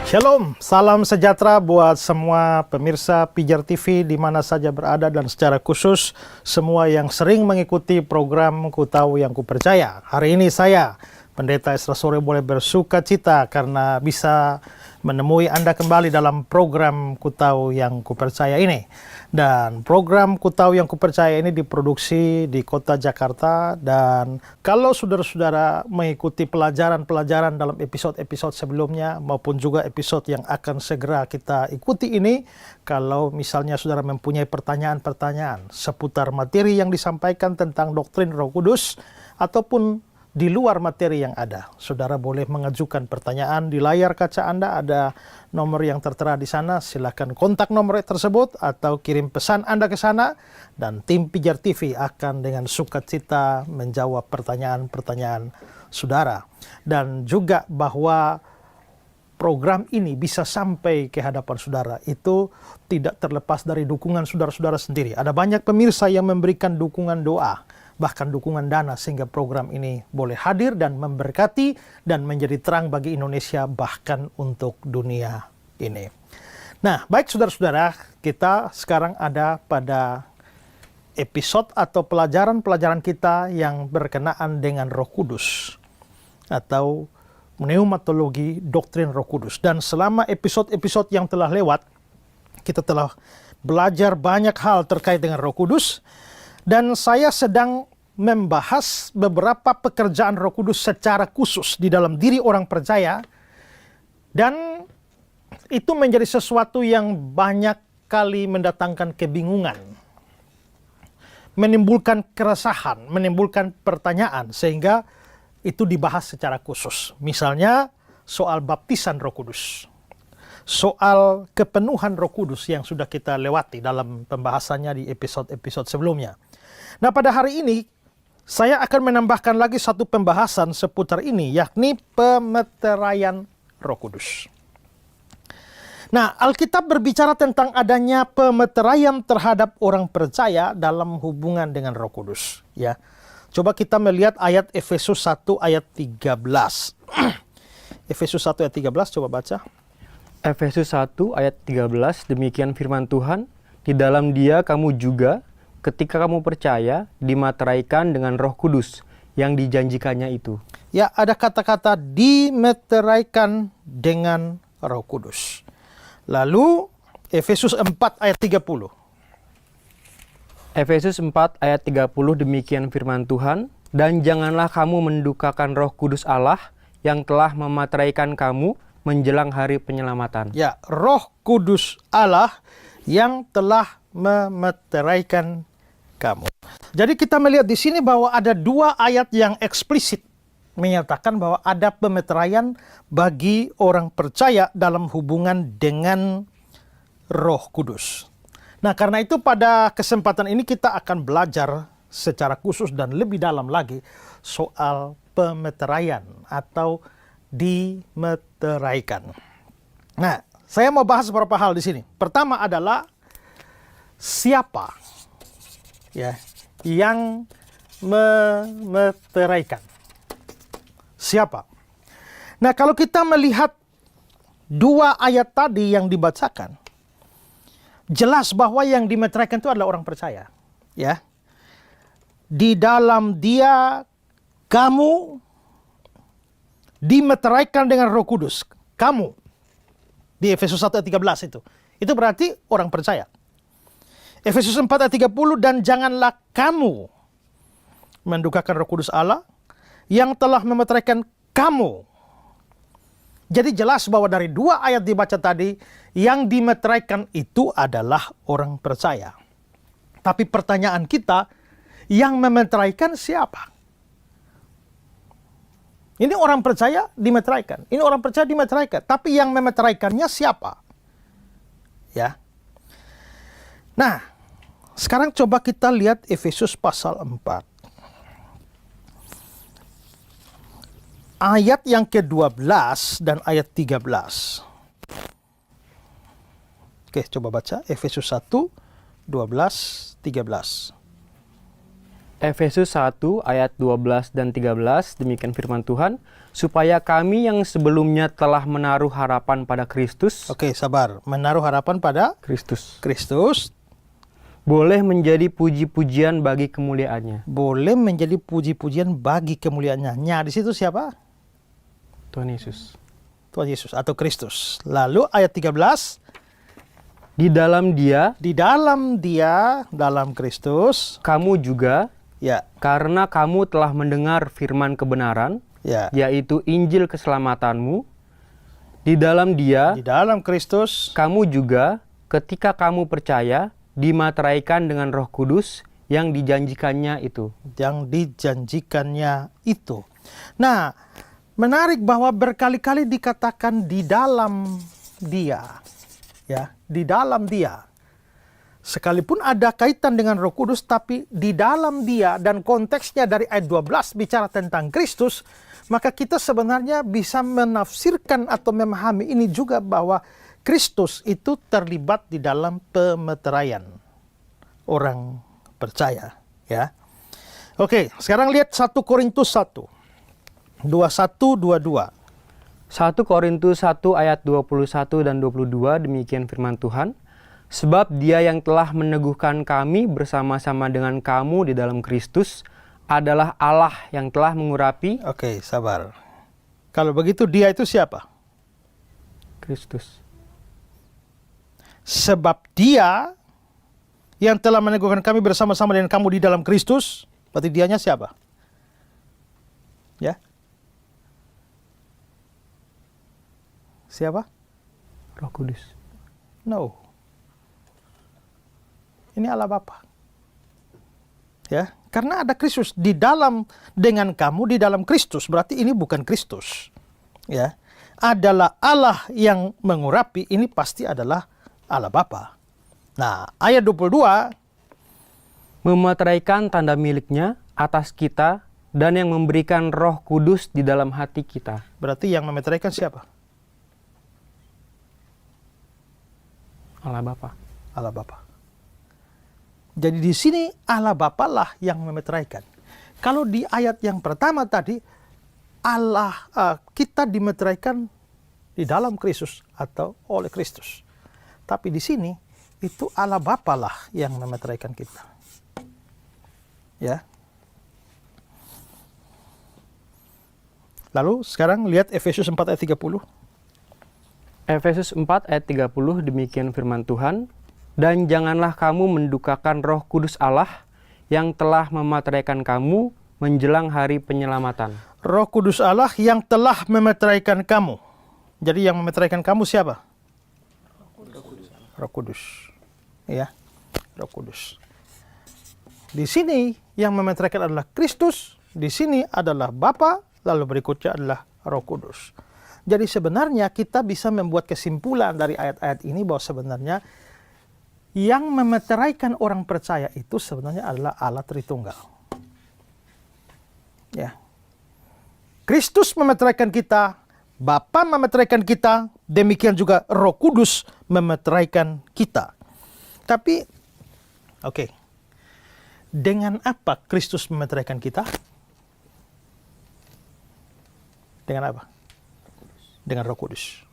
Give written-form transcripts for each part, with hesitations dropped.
Shalom, salam sejahtera buat semua pemirsa Pijar TV di mana saja berada dan secara khusus semua yang sering mengikuti program Ku Tahu Yang Ku Percaya. Hari ini saya, Pendeta Esra Sore, boleh bersuka cita karena bisa menemui Anda kembali dalam program Ku Tahu Yang Ku Percaya ini. Dan program Ku Tahu Yang Ku Percaya ini diproduksi di kota Jakarta, dan kalau saudara-saudara mengikuti pelajaran-pelajaran dalam episode-episode sebelumnya maupun juga episode yang akan segera kita ikuti ini, kalau misalnya saudara mempunyai pertanyaan-pertanyaan seputar materi yang disampaikan tentang doktrin Roh Kudus ataupun di luar materi yang ada, saudara boleh mengajukan pertanyaan. Di layar kaca Anda ada nomor yang tertera di sana. Silakan kontak nomor tersebut atau kirim pesan Anda ke sana, dan tim Pijar TV akan dengan sukacita menjawab pertanyaan-pertanyaan saudara. Dan juga bahwa program ini bisa sampai ke hadapan saudara itu tidak terlepas dari dukungan saudara-saudara sendiri. Ada banyak pemirsa yang memberikan dukungan doa, bahkan dukungan dana, sehingga program ini boleh hadir dan memberkati dan menjadi terang bagi Indonesia, bahkan untuk dunia ini. Nah, baik saudara-saudara, kita sekarang ada pada episode atau pelajaran-pelajaran kita yang berkenaan dengan Roh Kudus atau pneumatologi doktrin Roh Kudus. Dan selama episode-episode yang telah lewat, kita telah belajar banyak hal terkait dengan Roh Kudus. Dan saya sedang membahas beberapa pekerjaan Roh Kudus secara khusus di dalam diri orang percaya. Dan itu menjadi sesuatu yang banyak kali mendatangkan kebingungan, menimbulkan keresahan, menimbulkan pertanyaan, sehingga itu dibahas secara khusus. Misalnya soal baptisan Roh Kudus, soal kepenuhan Roh Kudus yang sudah kita lewati dalam pembahasannya di episode-episode sebelumnya. Nah, pada hari ini saya akan menambahkan lagi satu pembahasan seputar ini, yakni pemeteraian Roh Kudus. Nah, Alkitab berbicara tentang adanya pemeteraian terhadap orang percaya dalam hubungan dengan Roh Kudus. Ya, coba kita melihat ayat Efesus 1 ayat 13. Efesus 1 ayat 13, coba baca. Efesus 1 ayat 13, demikian firman Tuhan, di dalam Dia kamu juga, ketika kamu percaya, dimeteraikan dengan Roh Kudus yang dijanjikannya itu. Ya, ada kata-kata dimeteraikan dengan Roh Kudus. Lalu Efesus 4 ayat 30. Efesus 4 ayat 30, demikian firman Tuhan, dan janganlah kamu mendukakan Roh Kudus Allah yang telah memeteraikan kamu menjelang hari penyelamatan. Ya, Roh Kudus Allah yang telah memeteraikan kamu. Jadi kita melihat di sini bahwa ada dua ayat yang eksplisit menyatakan bahwa ada pemeteraian bagi orang percaya dalam hubungan dengan Roh Kudus. Nah, karena itu pada kesempatan ini kita akan belajar secara khusus dan lebih dalam lagi soal pemeteraian atau dimeteraikan. Nah, saya mau bahas beberapa hal di sini. Pertama adalah siapa ya yang memeteraikan. Siapa? Nah, kalau kita melihat dua ayat tadi yang dibacakan, jelas bahwa yang dimeteraikan itu adalah orang percaya. Ya, di dalam Dia kamu dimeteraikan dengan Roh Kudus. Kamu di Efesus 1 ayat 13 itu. Itu berarti orang percaya. Efesus 4 ayat 30, dan janganlah kamu mendukakan Roh Kudus Allah yang telah memeteraikan kamu. Jadi jelas bahwa dari dua ayat dibaca tadi, yang dimeteraikan itu adalah orang percaya. Tapi pertanyaan kita, yang memeteraikan siapa? Ini orang percaya dimeteraikan, ini orang percaya dimeteraikan, tapi yang memeteraikannya siapa? Ya. Nah, sekarang coba kita lihat Efesus pasal 4. Ayat yang ke-12 dan ayat 13. Oke, coba baca Efesus 1, 12, 13. Efesus 1 ayat 12 dan 13, demikian firman Tuhan, supaya kami yang sebelumnya telah menaruh harapan pada Kristus, Oke, sabar. Menaruh harapan pada Kristus, boleh menjadi puji-pujian bagi kemuliaannya. boleh menjadi puji-pujian bagi kemuliaannya. Nya di situ siapa? Tuhan Yesus. Tuhan Yesus atau Kristus. Lalu ayat 13, Di dalam Dia, di dalam Dia, dalam Kristus, kamu juga, ya, karena kamu telah mendengar firman kebenaran, ya. yaitu Injil keselamatanmu, di dalam Dia, Di dalam Kristus, kamu juga, ketika kamu percaya, dimateraikan dengan Roh Kudus yang dijanjikannya itu. yang dijanjikannya itu. Nah, menarik bahwa berkali-kali dikatakan di dalam Dia, ya, di dalam Dia. Sekalipun ada kaitan dengan Roh Kudus, tapi di dalam Dia, dan konteksnya dari ayat 12 bicara tentang Kristus, maka kita sebenarnya bisa menafsirkan atau memahami ini juga bahwa Kristus itu terlibat di dalam pemeteraian orang percaya, ya. Oke, sekarang lihat 1 Korintus 1. 21-22. 1 Korintus 1 ayat 21 dan 22, demikian firman Tuhan. Sebab Dia yang telah meneguhkan kami bersama-sama dengan kamu di dalam Kristus adalah Allah yang telah mengurapi Oke, sabar. Kalau begitu Dia itu siapa? Kristus. Sebab Dia yang telah meneguhkan kami bersama-sama dengan kamu di dalam Kristus, berarti Dianya siapa? Ya. Siapa? Roh Kudus. No. Ini Allah Bapa. Ya, karena ada Kristus di dalam dengan kamu di dalam Kristus, berarti ini bukan Kristus. Ya. Adalah Allah yang mengurapi, ini pasti adalah Allah Bapa. Nah, ayat 22, Memeteraikan tanda miliknya atas kita dan yang memberikan Roh Kudus di dalam hati kita. berarti yang memeteraikan siapa? Allah Bapa. Allah Bapa. Jadi di sini Allah Bapa lah yang memeteraikan. Kalau di ayat yang pertama tadi, Allah kita dimeteraikan di dalam Kristus atau oleh Kristus. Tapi di sini itu Allah Bapa lah yang memeteraikan kita. Ya. Lalu sekarang lihat Efesus 4 ayat 30. Efesus 4 ayat 30, demikian firman Tuhan. Dan janganlah kamu mendukakan Roh Kudus Allah yang telah memateraikan kamu menjelang hari penyelamatan. Roh Kudus Allah yang telah memeteraikan kamu. Jadi yang memeteraikan kamu siapa? Roh Kudus. Ya, Roh Kudus. Di sini yang memeteraikan adalah Kristus, di sini adalah Bapa, lalu berikutnya adalah Roh Kudus. Jadi sebenarnya kita bisa membuat kesimpulan dari ayat-ayat ini bahwa sebenarnya yang memeteraikan orang percaya itu sebenarnya adalah Allah Tritunggal. Ya. Kristus memeteraikan kita, Bapa memeteraikan kita, demikian juga Roh Kudus memeteraikan kita. Tapi, oke. Dengan apa Kristus memeteraikan kita? Dengan apa? Dengan Roh Kudus.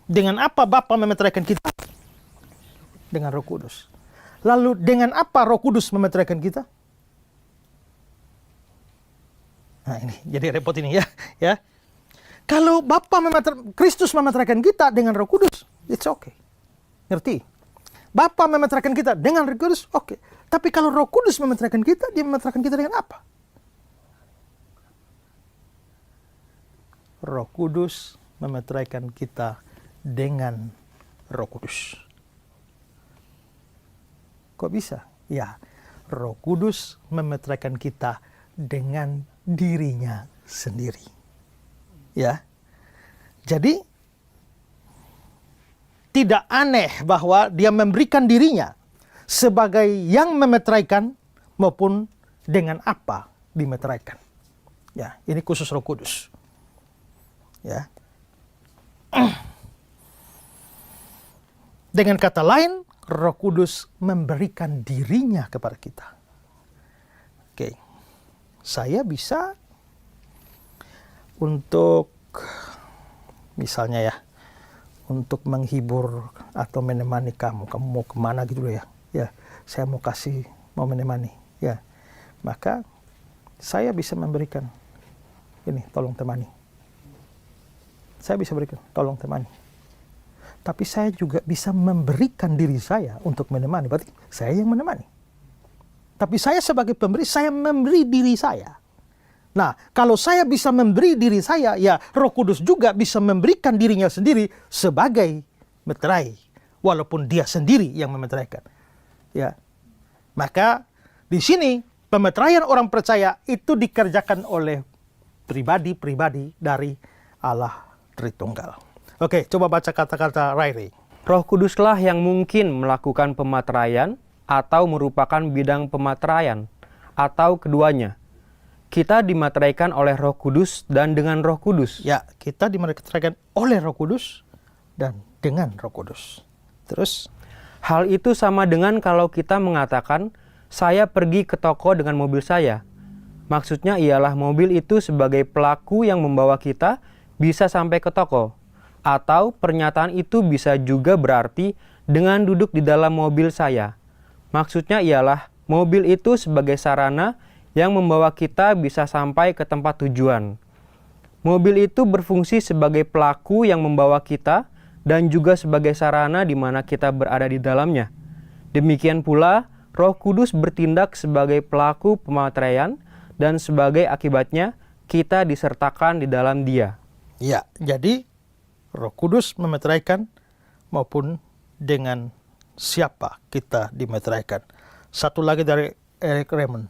Dengan apa Bapa memeteraikan kita? Dengan Roh Kudus. Lalu dengan apa Roh Kudus memeteraikan kita? Nah ini jadi repot ini ya. Ya. Kalau Kristus memeteraikan kita dengan Roh Kudus, it's okay. Ngerti? Bapa memeteraikan kita dengan Roh Kudus, oke. Tapi kalau Roh Kudus memeteraikan kita, dia memeteraikan kita dengan apa? Roh Kudus memeteraikan kita dengan Roh Kudus. Kok bisa? Ya, Roh Kudus memeteraikan kita dengan dirinya sendiri. Ya. Jadi tidak aneh bahwa dia memberikan dirinya sebagai yang memeteraikan maupun dengan apa dimeteraikan. Ya, ini khusus Roh Kudus. Ya. Dengan kata lain, Roh Kudus memberikan dirinya kepada kita. Oke. Saya bisa untuk misalnya ya, untuk menghibur atau menemani kamu mau kemana gitu loh ya. Ya, saya mau menemani. Ya, maka saya bisa memberikan ini, tolong temani. Saya bisa berikan, tolong temani. Tapi saya juga bisa memberikan diri saya untuk menemani. Berarti saya yang menemani. Tapi saya sebagai pemberi, saya memberi diri saya. Nah, kalau saya bisa memberi diri saya, ya Roh Kudus juga bisa memberikan dirinya sendiri sebagai meterai. Walaupun dia sendiri yang memeteraikan. Ya. Maka di sini pemeteraian orang percaya itu dikerjakan oleh pribadi-pribadi dari Allah Tritunggal. Oke, coba baca kata-kata Rairi. Roh Kuduslah yang mungkin melakukan pemateraian atau merupakan bidang pemateraian, atau keduanya. Kita dimateraikan oleh Roh Kudus dan dengan Roh Kudus. Ya, kita dimateraikan oleh Roh Kudus dan dengan Roh Kudus. Terus, hal itu sama dengan kalau kita mengatakan, saya pergi ke toko dengan mobil saya. Maksudnya ialah mobil itu sebagai pelaku yang membawa kita bisa sampai ke toko. Atau pernyataan itu bisa juga berarti dengan duduk di dalam mobil saya. Maksudnya ialah mobil itu sebagai sarana yang membawa kita bisa sampai ke tempat tujuan. Mobil itu berfungsi sebagai pelaku yang membawa kita dan juga sebagai sarana di mana kita berada di dalamnya. Demikian pula, Roh Kudus bertindak sebagai pelaku pemateraian dan sebagai akibatnya kita disertakan di dalam Dia. ya, jadi Roh Kudus memeteraikan maupun dengan siapa kita dimeteraikan. Satu lagi dari Eric Raymond.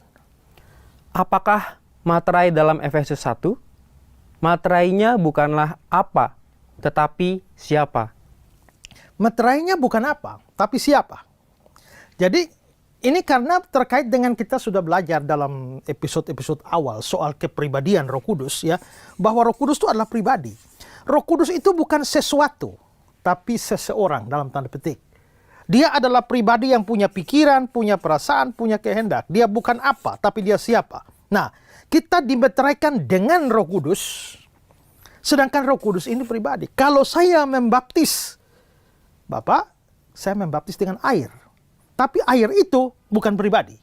Apakah materai dalam Efesus 1? Materainya bukanlah apa, tetapi siapa. Meterainya bukan apa, tapi siapa. Jadi ini karena terkait dengan kita sudah belajar dalam episode-episode awal soal kepribadian Roh Kudus ya, bahwa Roh Kudus itu adalah pribadi. Roh Kudus itu bukan sesuatu, tapi seseorang dalam tanda petik. Dia adalah pribadi yang punya pikiran, punya perasaan, punya kehendak. Dia bukan apa, tapi dia siapa. Nah, kita dimeteraikan dengan Roh Kudus, sedangkan Roh Kudus ini pribadi. Kalau saya membaptis, Bapak, saya membaptis dengan air. Tapi air itu bukan pribadi.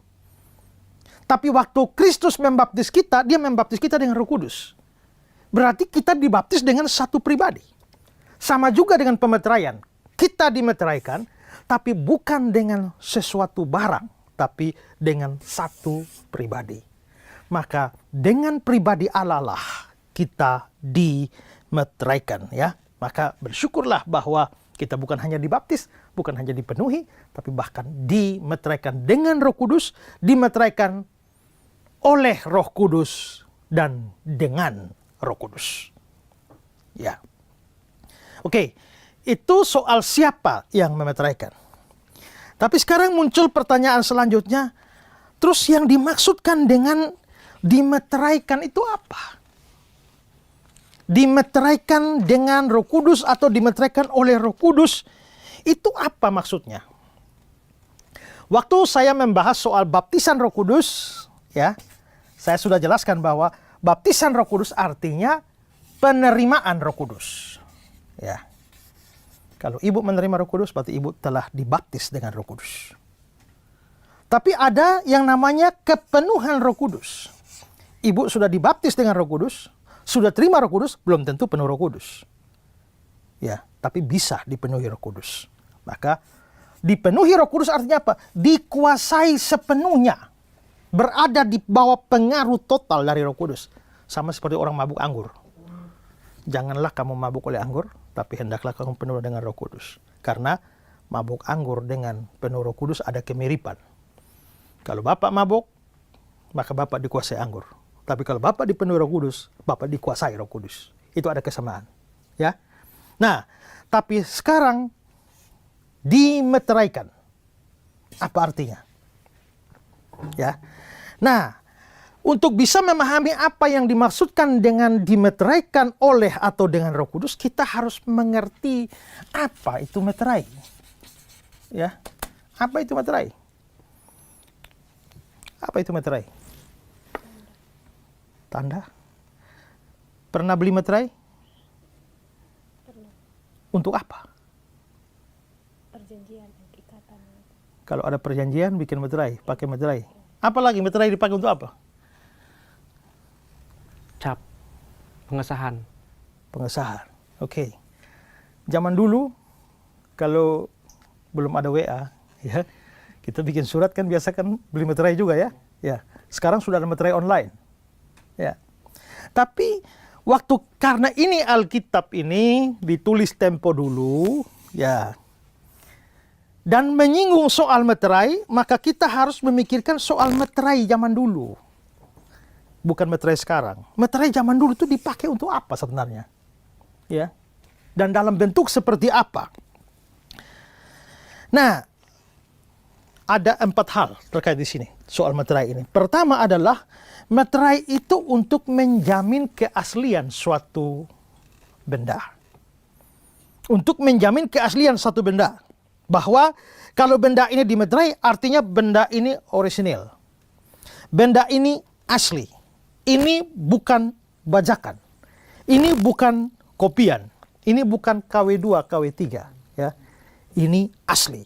Tapi waktu Kristus membaptis kita, dia membaptis kita dengan Roh Kudus. Berarti kita dibaptis dengan satu pribadi. Sama juga dengan pemeteraian. Kita dimeteraikan, tapi bukan dengan sesuatu barang, tapi dengan satu pribadi. Maka dengan pribadi Allah lah kita dimeteraikan ya. Maka bersyukurlah bahwa kita bukan hanya dibaptis, bukan hanya dipenuhi, tapi bahkan dimeteraikan dengan Roh Kudus, dimeteraikan oleh Roh Kudus dan dengan Roh Kudus. Ya. Oke, itu soal siapa yang memeteraikan. Tapi sekarang muncul pertanyaan selanjutnya, terus yang dimaksudkan dengan dimeteraikan itu apa? Dimeteraikan dengan Roh Kudus atau dimeteraikan oleh Roh Kudus, itu apa maksudnya? Waktu saya membahas soal baptisan Roh Kudus, ya, saya sudah jelaskan bahwa baptisan Roh Kudus artinya penerimaan Roh Kudus. Ya. Kalau ibu menerima Roh Kudus, berarti ibu telah dibaptis dengan Roh Kudus. Tapi ada yang namanya kepenuhan Roh Kudus. Ibu sudah dibaptis dengan Roh Kudus, sudah terima Roh Kudus, belum tentu penuh Roh Kudus. Ya, tapi bisa dipenuhi Roh Kudus. Maka dipenuhi Roh Kudus artinya apa? Dikuasai sepenuhnya. Berada di bawah pengaruh total dari Roh Kudus. Sama seperti orang mabuk anggur. Janganlah kamu mabuk oleh anggur, tapi hendaklah kamu penuh dengan Roh Kudus. Karena mabuk anggur dengan penuh Roh Kudus ada kemiripan. Kalau Bapak mabuk, maka Bapak dikuasai anggur. Tapi kalau Bapak dipenuhi Roh Kudus, Bapak dikuasai Roh Kudus. Itu ada kesamaan. Ya. Nah, tapi sekarang dimeteraikan. Apa artinya? Ya. Nah, untuk bisa memahami apa yang dimaksudkan dengan dimeteraikan oleh atau dengan Roh Kudus, kita harus mengerti apa itu meterai. Ya. Apa itu meterai? Apa itu meterai? tanda. Pernah beli materai? Pernah. Untuk apa? Perjanjian, ikatan. Kalau ada perjanjian bikin materai, pakai materai. Apalagi materai dipakai untuk apa? Cap. Pengesahan. Pengesahan. Oke. Zaman dulu kalau belum ada WA, ya, kita bikin surat kan biasa kan beli materai juga ya. Ya. Sekarang sudah ada materai online. Ya. Tapi karena ini Alkitab ini ditulis tempo dulu, ya. Dan menyinggung soal materai, maka kita harus memikirkan soal materai zaman dulu. Bukan materai sekarang. Materai zaman dulu itu dipakai untuk apa sebenarnya? Ya. Dan dalam bentuk seperti apa? Nah, ada 4 hal terkait di sini soal materai ini. Pertama adalah materai itu untuk menjamin keaslian suatu benda. Untuk menjamin keaslian suatu benda. Bahwa kalau benda ini dimeterai, artinya benda ini orisinil. Benda ini asli. Ini bukan bajakan. Ini bukan kopian. Ini bukan KW2, KW3. Ya. Ini asli.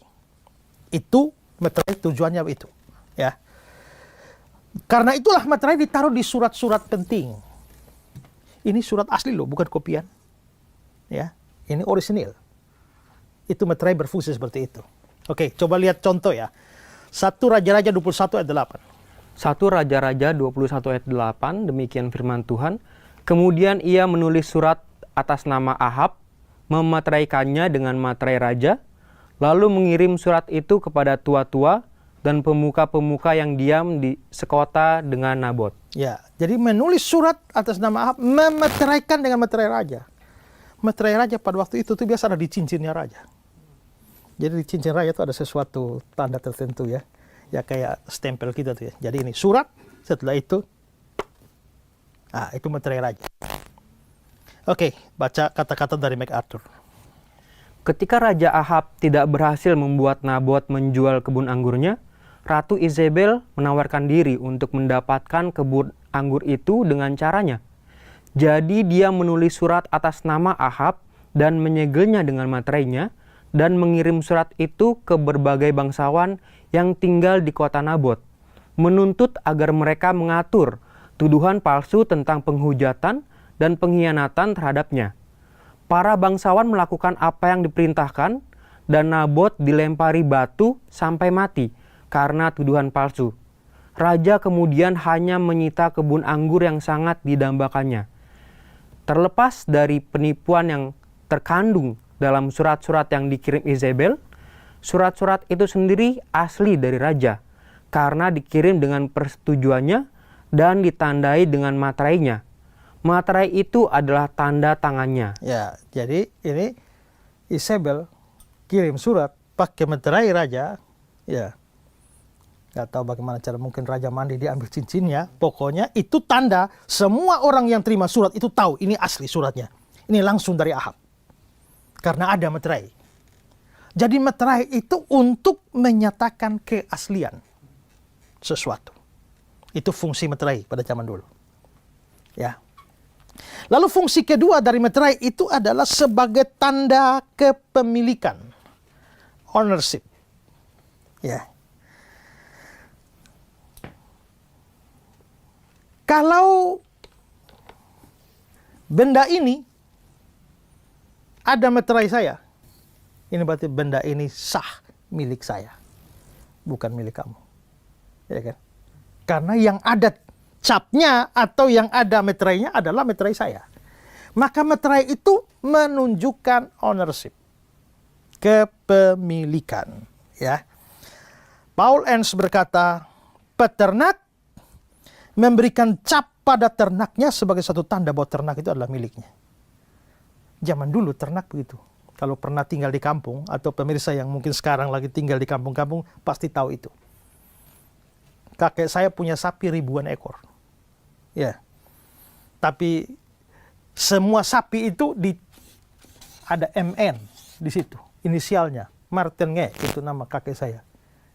Itu materai tujuannya itu. Ya. Karena itulah materai ditaruh di surat-surat penting. Ini surat asli loh, bukan kopian. Ya. Ini orisinil. Itu materai berfungsi seperti itu. Oke, coba lihat contoh ya. 1 Raja-Raja 21 ayat 8. 1 Raja-Raja 21 ayat 8, demikian firman Tuhan. Kemudian ia menulis surat atas nama Ahab, memateraikannya dengan materai raja, lalu mengirim surat itu kepada tua-tua dan pemuka-pemuka yang diam di sekota dengan Nabot. Ya, jadi menulis surat atas nama Ahab, memeteraikan dengan materai raja. Materai raja pada waktu itu tuh biasa ada di cincinnya raja. Jadi di cincin raja itu ada sesuatu tanda tertentu ya. Ya kayak stempel kita tuh ya. Jadi ini surat, setelah itu itu materai raja. Oke, baca kata-kata dari MacArthur. Ketika Raja Ahab tidak berhasil membuat Nabot menjual kebun anggurnya, Ratu Izebel menawarkan diri untuk mendapatkan kebun anggur itu dengan caranya. Jadi dia menulis surat atas nama Ahab dan menyegelnya dengan materainya dan mengirim surat itu ke berbagai bangsawan yang tinggal di kota Nabot, menuntut agar mereka mengatur tuduhan palsu tentang penghujatan dan pengkhianatan terhadapnya. Para bangsawan melakukan apa yang diperintahkan dan Nabot dilempari batu sampai mati karena tuduhan palsu. Raja kemudian hanya menyita kebun anggur yang sangat didambakannya. Terlepas dari penipuan yang terkandung dalam surat-surat yang dikirim Izebel, surat-surat itu sendiri asli dari raja karena dikirim dengan persetujuannya dan ditandai dengan materainya. Materai itu adalah tanda tangannya. Ya, jadi ini Izebel kirim surat pakai materai raja. Ya, nggak tahu bagaimana cara, mungkin raja mandi diambil cincinnya. Pokoknya itu tanda semua orang yang terima surat itu tahu ini asli suratnya. Ini langsung dari Ahab. Karena ada materai. Jadi materai itu untuk menyatakan keaslian sesuatu. Itu fungsi materai pada zaman dulu. Ya. Lalu fungsi kedua dari materai itu adalah sebagai tanda kepemilikan. Ownership. Ya. Kalau benda ini ada materai saya, ini berarti benda ini sah milik saya, bukan milik kamu. Ya kan? Karena yang ada capnya atau yang ada meterainya adalah meterai saya. Maka meterai itu menunjukkan ownership, kepemilikan. Ya. Paul Enns berkata, peternak memberikan cap pada ternaknya sebagai satu tanda bahwa ternak itu adalah miliknya. Zaman dulu ternak begitu. Kalau pernah tinggal di kampung, atau pemirsa yang mungkin sekarang lagi tinggal di kampung-kampung, pasti tahu itu. Kakek saya punya sapi ribuan ekor. Ya. Tapi semua sapi itu ada MN di situ, inisialnya. Martin Nge, itu nama kakek saya.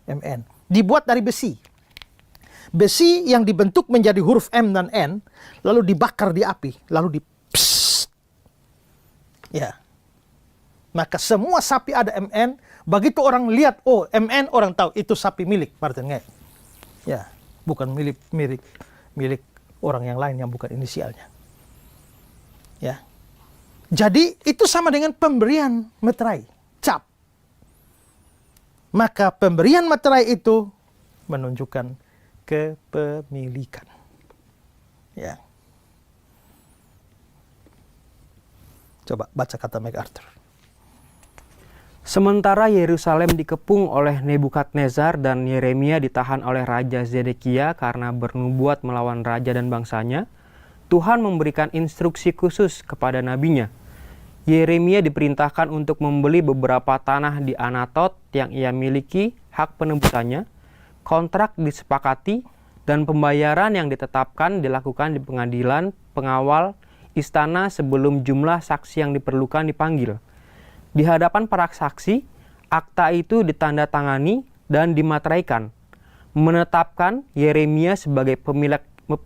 MN. Dibuat dari besi. Besi yang dibentuk menjadi huruf M dan N, lalu dibakar di api, lalu ya. Maka semua sapi ada MN, begitu orang lihat, oh MN, orang tahu itu sapi milik Martin Nge. Ya, bukan milik orang yang lain yang bukan inisialnya. Ya. Jadi itu sama dengan pemberian meterai, cap. Maka pemberian meterai itu menunjukkan kepemilikan. Ya. Coba baca kata MacArthur. Sementara Yerusalem dikepung oleh Nebukadnezar dan Yeremia ditahan oleh Raja Zedekia karena bernubuat melawan raja dan bangsanya, Tuhan memberikan instruksi khusus kepada nabinya. Yeremia diperintahkan untuk membeli beberapa tanah di Anatot yang ia miliki, hak penebusannya, kontrak disepakati, dan pembayaran yang ditetapkan dilakukan di pengadilan pengawal istana sebelum jumlah saksi yang diperlukan dipanggil. Di hadapan para saksi, akta itu ditandatangani dan dimateraikan, menetapkan Yeremia sebagai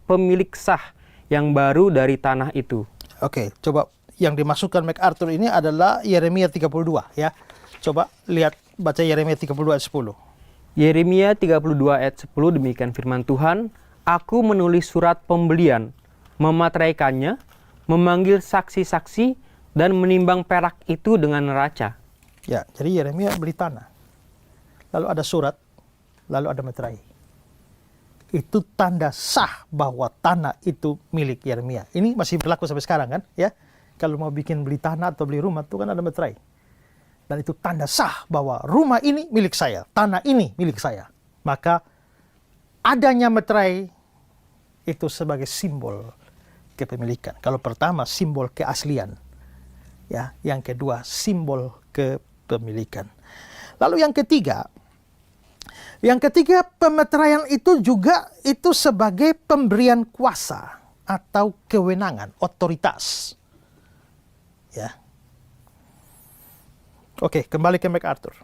pemilik sah yang baru dari tanah itu. Oke, coba yang dimasukkan MacArthur ini adalah Yeremia 32 ya. Coba lihat, baca Yeremia 32 ayat 10. Yeremia 32 ayat 10 demikian firman Tuhan, Aku menulis surat pembelian, memateraikannya, memanggil saksi-saksi, dan menimbang perak itu dengan neraca. Ya, jadi Yeremia beli tanah. Lalu ada surat, lalu ada meterai. Itu tanda sah bahwa tanah itu milik Yeremia. Ini masih berlaku sampai sekarang kan, ya. Kalau mau bikin beli tanah atau beli rumah itu kan ada meterai. Dan itu tanda sah bahwa rumah ini milik saya, tanah ini milik saya. Maka adanya meterai itu sebagai simbol kepemilikan. Kalau pertama simbol keaslian. Ya, yang kedua simbol kepemilikan. Lalu yang ketiga pemeteraian itu juga itu sebagai pemberian kuasa atau kewenangan, otoritas. Ya. Oke, kembali ke MacArthur.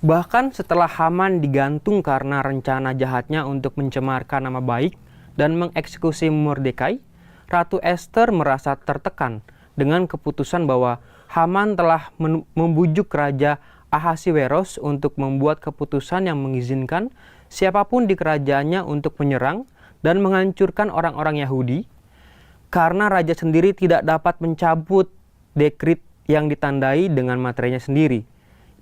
Bahkan setelah Haman digantung karena rencana jahatnya untuk mencemarkan nama baik dan mengeksekusi Mordekai, Ratu Esther merasa tertekan dengan keputusan bahwa Haman telah membujuk Raja Ahasiweros untuk membuat keputusan yang mengizinkan siapapun di kerajaannya untuk menyerang dan menghancurkan orang-orang Yahudi, karena raja sendiri tidak dapat mencabut dekrit yang ditandai dengan materainya sendiri.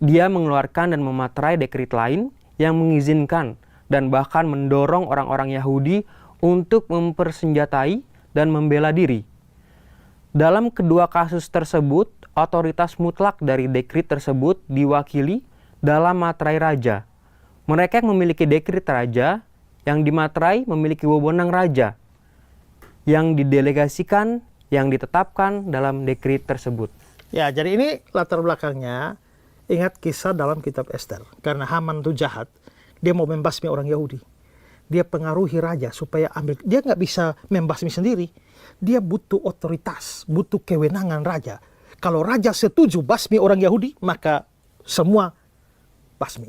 Dia mengeluarkan dan mematerai dekrit lain yang mengizinkan dan bahkan mendorong orang-orang Yahudi untuk mempersenjatai dan membela diri. Dalam kedua kasus tersebut, otoritas mutlak dari dekrit tersebut diwakili dalam materai raja. Mereka yang memiliki dekrit raja, yang dimaterai memiliki wewenang raja, yang didelegasikan, yang ditetapkan dalam dekrit tersebut. Ya, jadi ini latar belakangnya. Ingat kisah dalam kitab Esther. Karena Haman itu jahat, dia mau membasmi orang Yahudi. Dia pengaruhi raja supaya ambil. Dia nggak bisa membasmi sendiri. Dia butuh otoritas, butuh kewenangan raja. Kalau raja setuju basmi orang Yahudi, maka semua basmi.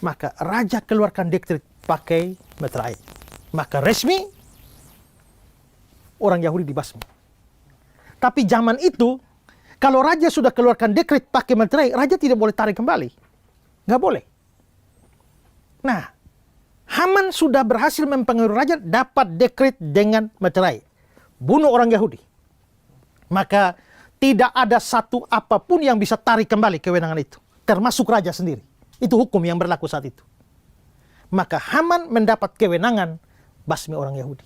Maka raja keluarkan dekret pakai meterai. Maka resmi orang Yahudi dibasmi. Tapi zaman itu, kalau raja sudah keluarkan dekret pakai meterai, raja tidak boleh tarik kembali. Nggak boleh. Nah, Haman sudah berhasil mempengaruhi raja dapat dekret dengan meterai. Bunuh orang Yahudi. Maka tidak ada satu apapun yang bisa tarik kembali kewenangan itu. Termasuk raja sendiri. Itu hukum yang berlaku saat itu. Maka Haman mendapat kewenangan basmi orang Yahudi.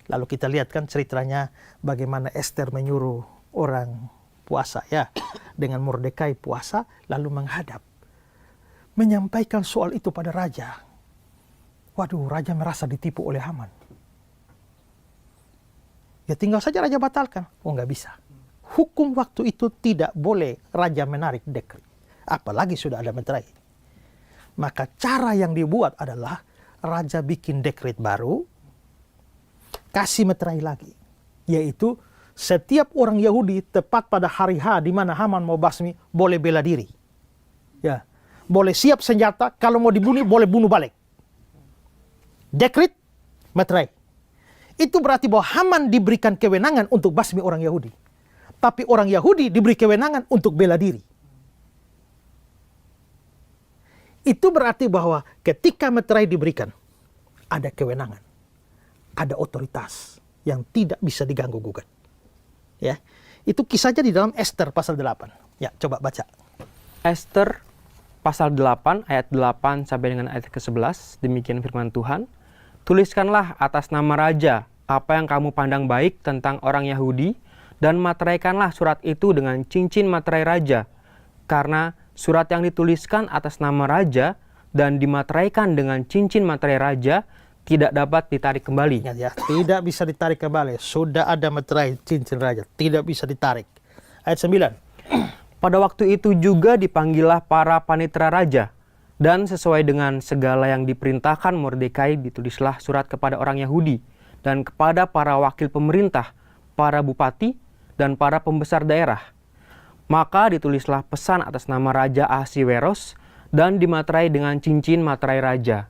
Lalu kita lihat kan ceritanya bagaimana Esther menyuruh orang puasa ya. Dengan Mordekai puasa lalu menghadap. Menyampaikan soal itu pada raja. Waduh, raja merasa ditipu oleh Haman. Ya tinggal saja raja batalkan. Oh nggak bisa. Hukum waktu itu tidak boleh raja menarik dekret. Apalagi sudah ada meterai. Maka cara yang dibuat adalah raja bikin dekret baru. Kasih meterai lagi. Yaitu setiap orang Yahudi tepat pada hari H di mana Haman mau basmi boleh bela diri. Ya, boleh siap senjata. Kalau mau dibunuh boleh bunuh balik. Dekret materai. Itu berarti bahwa Haman diberikan kewenangan untuk basmi orang Yahudi. Tapi orang Yahudi diberi kewenangan untuk bela diri. Itu berarti bahwa ketika materai diberikan, ada kewenangan, ada otoritas yang tidak bisa diganggu gugat. Ya, itu kisahnya di dalam Ester pasal 8. Ya, coba baca. Ester pasal 8 ayat 8 sampai dengan ayat ke-11, demikian firman Tuhan. Tuliskanlah atas nama raja apa yang kamu pandang baik tentang orang Yahudi, dan materaikanlah surat itu dengan cincin materai raja. Karena surat yang dituliskan atas nama raja dan dimateraikan dengan cincin materai raja tidak dapat ditarik kembali. Ingat ya, tidak bisa ditarik kembali. Sudah ada materai cincin raja, tidak bisa ditarik. Ayat 9. Pada waktu itu juga dipanggillah para panitera raja, dan sesuai dengan segala yang diperintahkan Mordekai ditulislah surat kepada orang Yahudi dan kepada para wakil pemerintah, para bupati, dan para pembesar daerah. Maka ditulislah pesan atas nama Raja Ahasiweros dan dimaterai dengan cincin materai raja.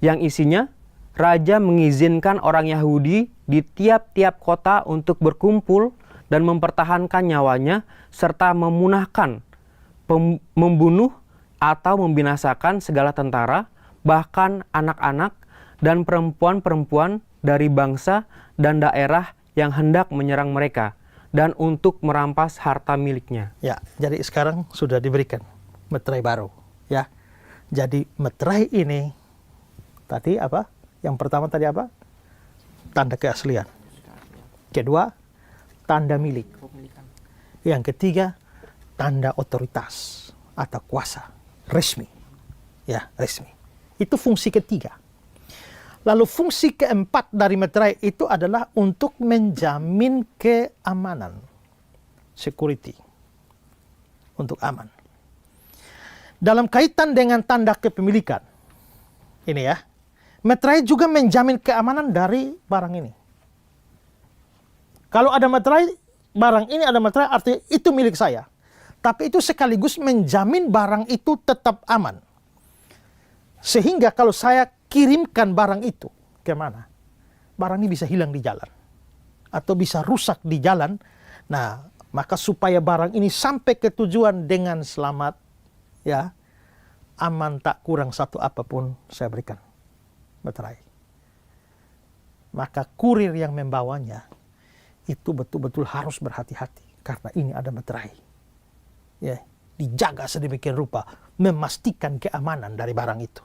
Yang isinya, raja mengizinkan orang Yahudi di tiap-tiap kota untuk berkumpul dan mempertahankan nyawanya serta memunahkan, membunuh atau membinasakan segala tentara, bahkan anak-anak dan perempuan-perempuan dari bangsa dan daerah yang hendak menyerang mereka, dan untuk merampas harta miliknya. Ya, jadi sekarang sudah diberikan materai baru. Ya, jadi materai ini tadi apa? Yang pertama tadi apa? Tanda keaslian. Kedua, tanda milik. Yang ketiga, tanda otoritas atau kuasa. Resmi. Ya, resmi. Itu fungsi ketiga. Lalu fungsi keempat dari materai itu adalah untuk menjamin keamanan. Security. Untuk aman. Dalam kaitan dengan tanda kepemilikan. Ini ya. Materai juga menjamin keamanan dari barang ini. Kalau ada materai, barang ini ada materai artinya itu milik saya. Tapi itu sekaligus menjamin barang itu tetap aman. Sehingga kalau saya kirimkan barang itu kemana, barang ini bisa hilang di jalan. Atau bisa rusak di jalan. Nah, maka supaya barang ini sampai ke tujuan dengan selamat, ya, aman tak kurang satu apapun saya berikan materai. Maka kurir yang membawanya itu betul-betul harus berhati-hati karena ini ada materai. Ya, dijaga sedemikian rupa, memastikan keamanan dari barang itu.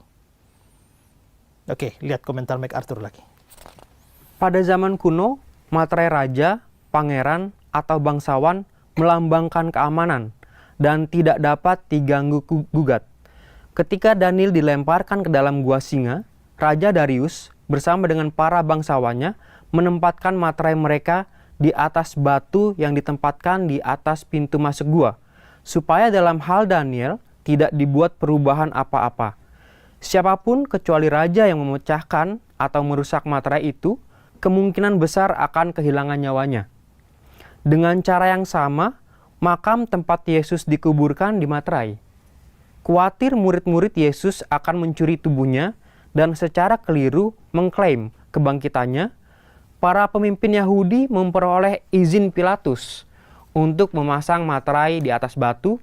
Oke, lihat komentar MacArthur lagi. Pada zaman kuno, materai raja, pangeran, atau bangsawan melambangkan keamanan dan tidak dapat diganggu gugat. Ketika Daniel dilemparkan ke dalam gua singa, Raja Darius bersama dengan para bangsawannya menempatkan materai mereka di atas batu yang ditempatkan di atas pintu masuk gua, supaya dalam hal Daniel tidak dibuat perubahan apa-apa. Siapapun kecuali raja yang memecahkan atau merusak materai itu, kemungkinan besar akan kehilangan nyawanya. Dengan cara yang sama, makam tempat Yesus dikuburkan di materai. Khawatir murid-murid Yesus akan mencuri tubuhnya dan secara keliru mengklaim kebangkitannya, para pemimpin Yahudi memperoleh izin Pilatus untuk memasang materai di atas batu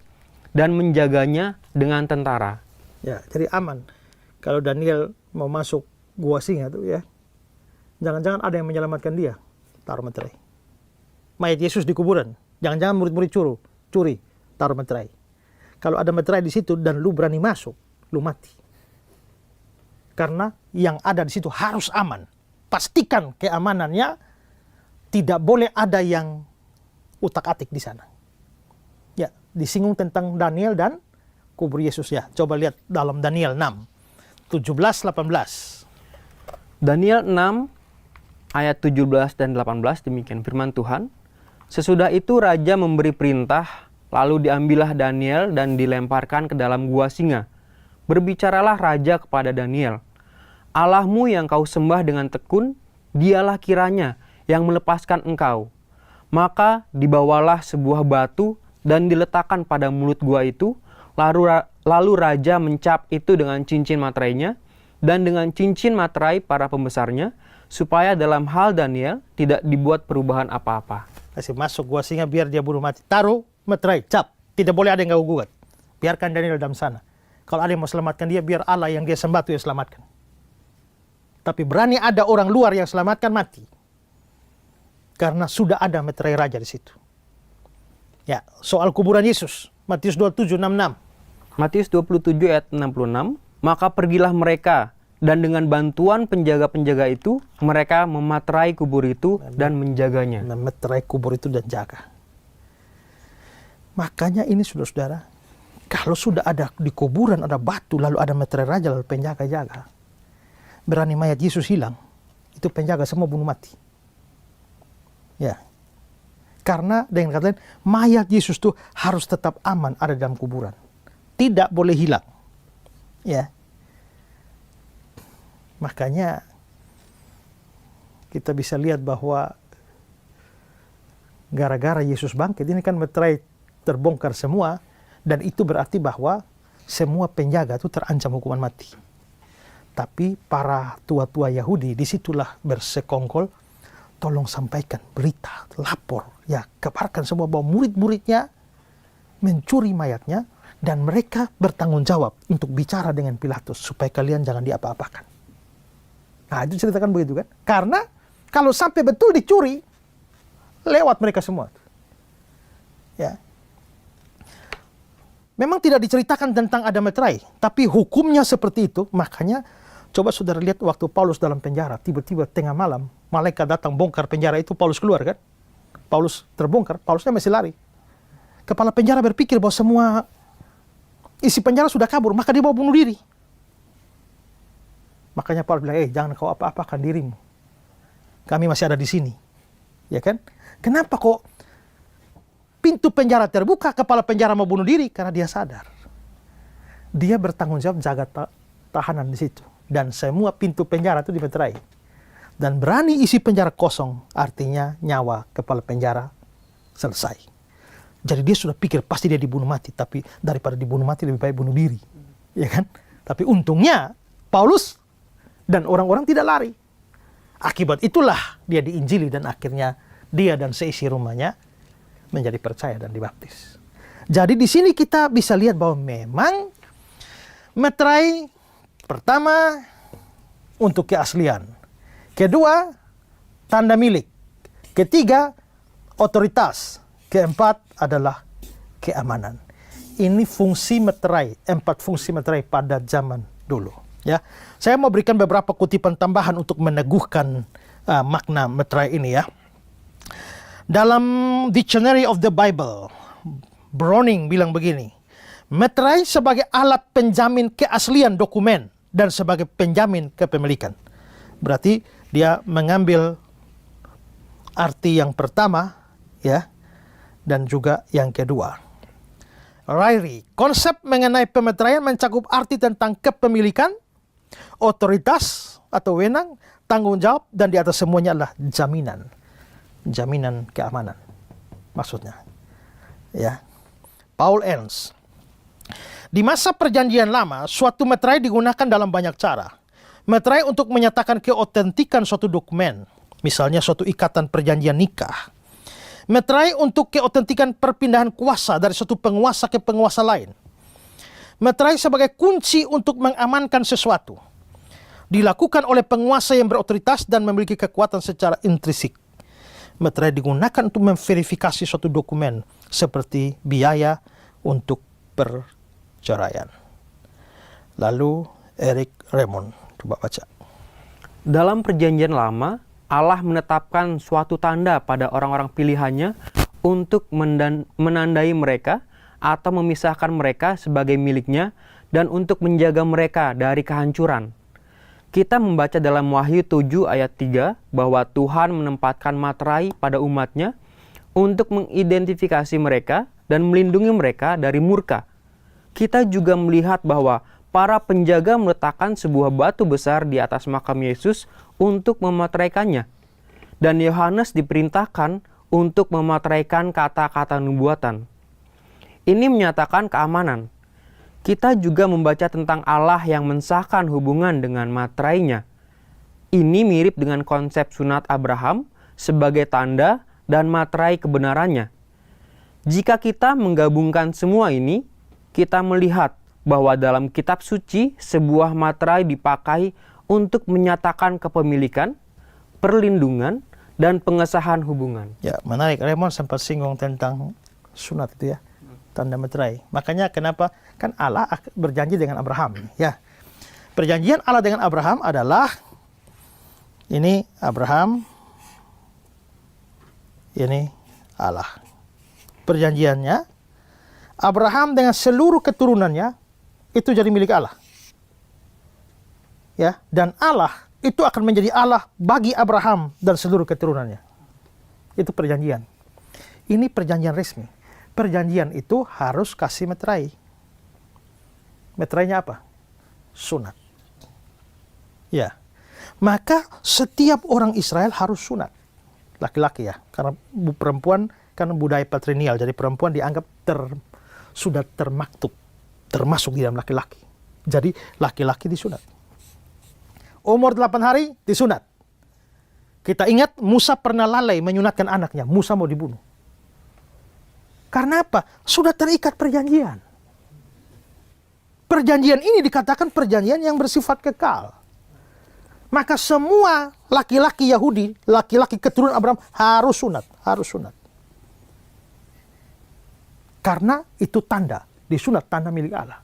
dan menjaganya dengan tentara. Ya, jadi aman. Kalau Daniel mau masuk gua singa tuh ya, jangan-jangan ada yang menyelamatkan dia, taruh materai. Mayat Yesus di kuburan, jangan-jangan murid-murid curi, taruh materai. Kalau ada materai di situ dan lu berani masuk, lu mati. Karena yang ada di situ harus aman. Pastikan keamanannya, tidak boleh ada yang utak-atik di sana. Ya, disinggung tentang Daniel dan kubur Yesus ya. Coba lihat dalam Daniel 6. 17-18. Daniel 6 ayat 17 dan 18 demikian firman Tuhan. Sesudah itu raja memberi perintah, lalu diambillah Daniel dan dilemparkan ke dalam gua singa. Berbicaralah raja kepada Daniel, Allahmu yang kau sembah dengan tekun, dialah kiranya yang melepaskan engkau. Maka dibawalah sebuah batu dan diletakkan pada mulut gua itu. Lalu raja mencap itu dengan cincin materainya dan dengan cincin materai para pembesarnya, supaya dalam hal Daniel tidak dibuat perubahan apa-apa. Kasih masuk gua singa biar dia bunuh mati. Taruh materai, cap. Tidak boleh ada yang ganggu gugat. Biarkan Daniel dalam sana. Kalau ada yang mau selamatkan dia, biar Allah yang dia sembah itu yang selamatkan. Tapi berani ada orang luar yang selamatkan, mati. Karena sudah ada materai raja di situ. Ya, soal kuburan Yesus, Matius 27, 66. Matius 27 ayat 66, maka pergilah mereka, dan dengan bantuan penjaga-penjaga itu, mereka mematerai kubur itu dan menjaganya. Memeterai kubur itu dan jaga. Makanya ini saudara-saudara, kalau sudah ada di kuburan ada batu, lalu ada materai raja, lalu penjaga jaga, berani mayat Yesus hilang, itu penjaga semua bunuh mati. Ya, karena dengan kata lain, mayat Yesus itu harus tetap aman ada dalam kuburan, tidak boleh hilang. Ya, makanya kita bisa lihat bahwa gara-gara Yesus bangkit, ini kan materai terbongkar semua, dan itu berarti bahwa semua penjaga itu terancam hukuman mati. Tapi para tua-tua Yahudi disitulah bersekongkol, tolong sampaikan berita, lapor, ya kabarkan semua bahwa murid-muridnya mencuri mayatnya, dan mereka bertanggung jawab untuk bicara dengan Pilatus supaya kalian jangan diapa-apakan. Nah, itu ceritakan begitu kan? Karena kalau sampai betul dicuri, lewat mereka semua. Ya. Memang tidak diceritakan tentang ada materai, tapi hukumnya seperti itu. Makanya coba saudara lihat waktu Paulus dalam penjara, tiba-tiba tengah malam malaikat datang bongkar penjara itu, Paulus keluar kan? Paulus terbongkar, Paulusnya masih lari. Kepala penjara berpikir bahwa semua isi penjara sudah kabur, maka dia mau bunuh diri. Makanya Paulus bilang, jangan kau apa-apakan dirimu. Kami masih ada di sini. Ya kan? Kenapa kok pintu penjara terbuka, kepala penjara mau bunuh diri? Karena dia sadar. Dia bertanggung jawab jaga tahanan di situ. Dan semua pintu penjara itu dimeterai. Dan berani isi penjara kosong, artinya nyawa kepala penjara selesai. Jadi dia sudah pikir pasti dia dibunuh mati. Tapi daripada dibunuh mati lebih baik bunuh diri. Ya kan? Tapi untungnya Paulus dan orang-orang tidak lari. Akibat itulah dia diinjili dan akhirnya dia dan seisi rumahnya menjadi percaya dan dibaptis. Jadi di sini kita bisa lihat bahwa memang materai pertama untuk keaslian, kedua tanda milik, ketiga otoritas, keempat adalah keamanan. Ini fungsi materai, 4 fungsi materai pada zaman dulu. Ya, saya mau berikan beberapa kutipan tambahan untuk meneguhkan makna materai ini ya. Dalam Dictionary of the Bible, Browning bilang begini, materai sebagai alat penjamin keaslian dokumen dan sebagai penjamin kepemilikan. Berarti dia mengambil arti yang pertama, ya, dan juga yang kedua. Ryrie, konsep mengenai pemeteraian mencakup arti tentang kepemilikan, otoritas atau wewenang, tanggung jawab, dan di atas semuanya adalah jaminan. Jaminan keamanan maksudnya. Ya. Paul Ernst. Di masa perjanjian lama, suatu materai digunakan dalam banyak cara. Materai untuk menyatakan keotentikan suatu dokumen, misalnya suatu ikatan perjanjian nikah. Materai untuk keotentikan perpindahan kuasa dari suatu penguasa ke penguasa lain. Materai sebagai kunci untuk mengamankan sesuatu. Dilakukan oleh penguasa yang berotoritas dan memiliki kekuatan secara intrinsik. Materai digunakan untuk memverifikasi suatu dokumen seperti biaya untuk perceraian. Lalu Eric Raymond, coba baca. Dalam perjanjian lama, Allah menetapkan suatu tanda pada orang-orang pilihannya untuk menandai mereka atau memisahkan mereka sebagai miliknya dan untuk menjaga mereka dari kehancuran. Kita membaca dalam Wahyu 7 ayat 3 bahwa Tuhan menempatkan materai pada umatnya untuk mengidentifikasi mereka dan melindungi mereka dari murka. Kita juga melihat bahwa para penjaga meletakkan sebuah batu besar di atas makam Yesus untuk memateraikannya. Dan Yohanes diperintahkan untuk memateraikan kata-kata nubuatan. Ini menyatakan keamanan. kita juga membaca tentang Allah yang mensahkan hubungan dengan materainya. Ini mirip dengan konsep sunat Abraham sebagai tanda dan materai kebenarannya. Jika kita menggabungkan semua ini, kita melihat bahwa dalam kitab suci sebuah materai dipakai untuk menyatakan kepemilikan, perlindungan, dan pengesahan hubungan. Ya, menarik. Raymond sempat singgung tentang sunat itu ya, tanda materai. Makanya kenapa kan Allah berjanji dengan Abraham. Ya, perjanjian Allah dengan Abraham adalah ini Abraham, ini Allah. Perjanjiannya Abraham dengan seluruh keturunannya itu jadi milik Allah. Ya, dan Allah itu akan menjadi Allah bagi Abraham dan seluruh keturunannya. Itu perjanjian. Ini perjanjian resmi. Perjanjian itu harus kasih meterai. Meterainya apa? Sunat. Ya. Maka setiap orang Israel harus sunat. Laki-laki ya. Karena perempuan, karena budaya patrilineal. Jadi perempuan dianggap sudah termaktub. Termasuk di dalam laki-laki. Jadi laki-laki disunat. Umur 8 hari disunat. Kita ingat Musa pernah lalai menyunatkan anaknya. Musa mau dibunuh. Karena apa? Sudah terikat perjanjian. Perjanjian ini dikatakan perjanjian yang bersifat kekal. Maka semua laki-laki Yahudi, laki-laki keturunan Abraham harus sunat. Harus sunat. Karena itu tanda. Disunat tanda milik Allah.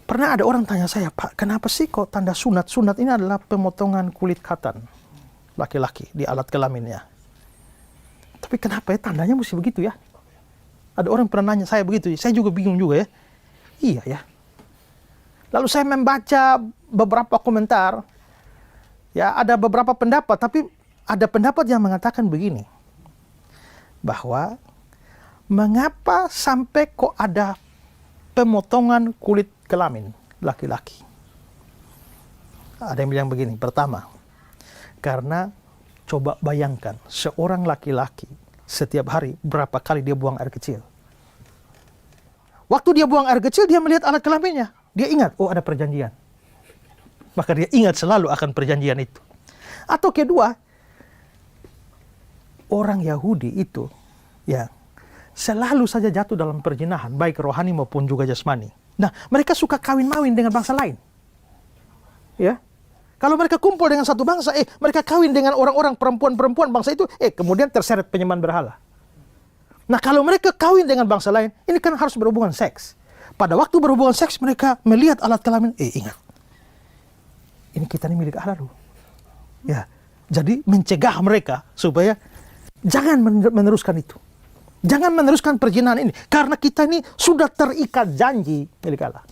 Pernah ada orang tanya saya, Pak, kenapa sih kok tanda sunat? Sunat ini adalah pemotongan kulit katan laki-laki di alat kelaminnya. Tapi kenapa ya tandanya mesti begitu ya? Ada orang pernah nanya saya begitu, saya juga bingung juga ya. Iya ya. Lalu saya membaca beberapa komentar, ya ada beberapa pendapat, tapi ada pendapat yang mengatakan begini, bahwa mengapa sampai kok ada pemotongan kulit kelamin laki-laki? Ada yang bilang begini, pertama, karena coba bayangkan seorang laki-laki setiap hari berapa kali dia buang air kecil. Waktu dia buang air kecil, dia melihat alat kelaminnya. Dia ingat, oh ada perjanjian. Maka dia ingat selalu akan perjanjian itu. Atau kedua, orang Yahudi itu ya selalu saja jatuh dalam perzinahan, baik rohani maupun juga jasmani. Nah, mereka suka kawin-mawin dengan bangsa lain. Ya. Kalau mereka kumpul dengan satu bangsa, mereka kawin dengan orang-orang perempuan-perempuan bangsa itu, kemudian terseret penyembahan berhala. Nah, kalau mereka kawin dengan bangsa lain, ini kan harus berhubungan seks. Pada waktu berhubungan seks, mereka melihat alat kelamin, ingat. Ini kita ini milik Allah loh. Ya. Jadi mencegah mereka supaya jangan meneruskan itu. Jangan meneruskan perzinahan ini. Karena kita ini sudah terikat janji milik Allah.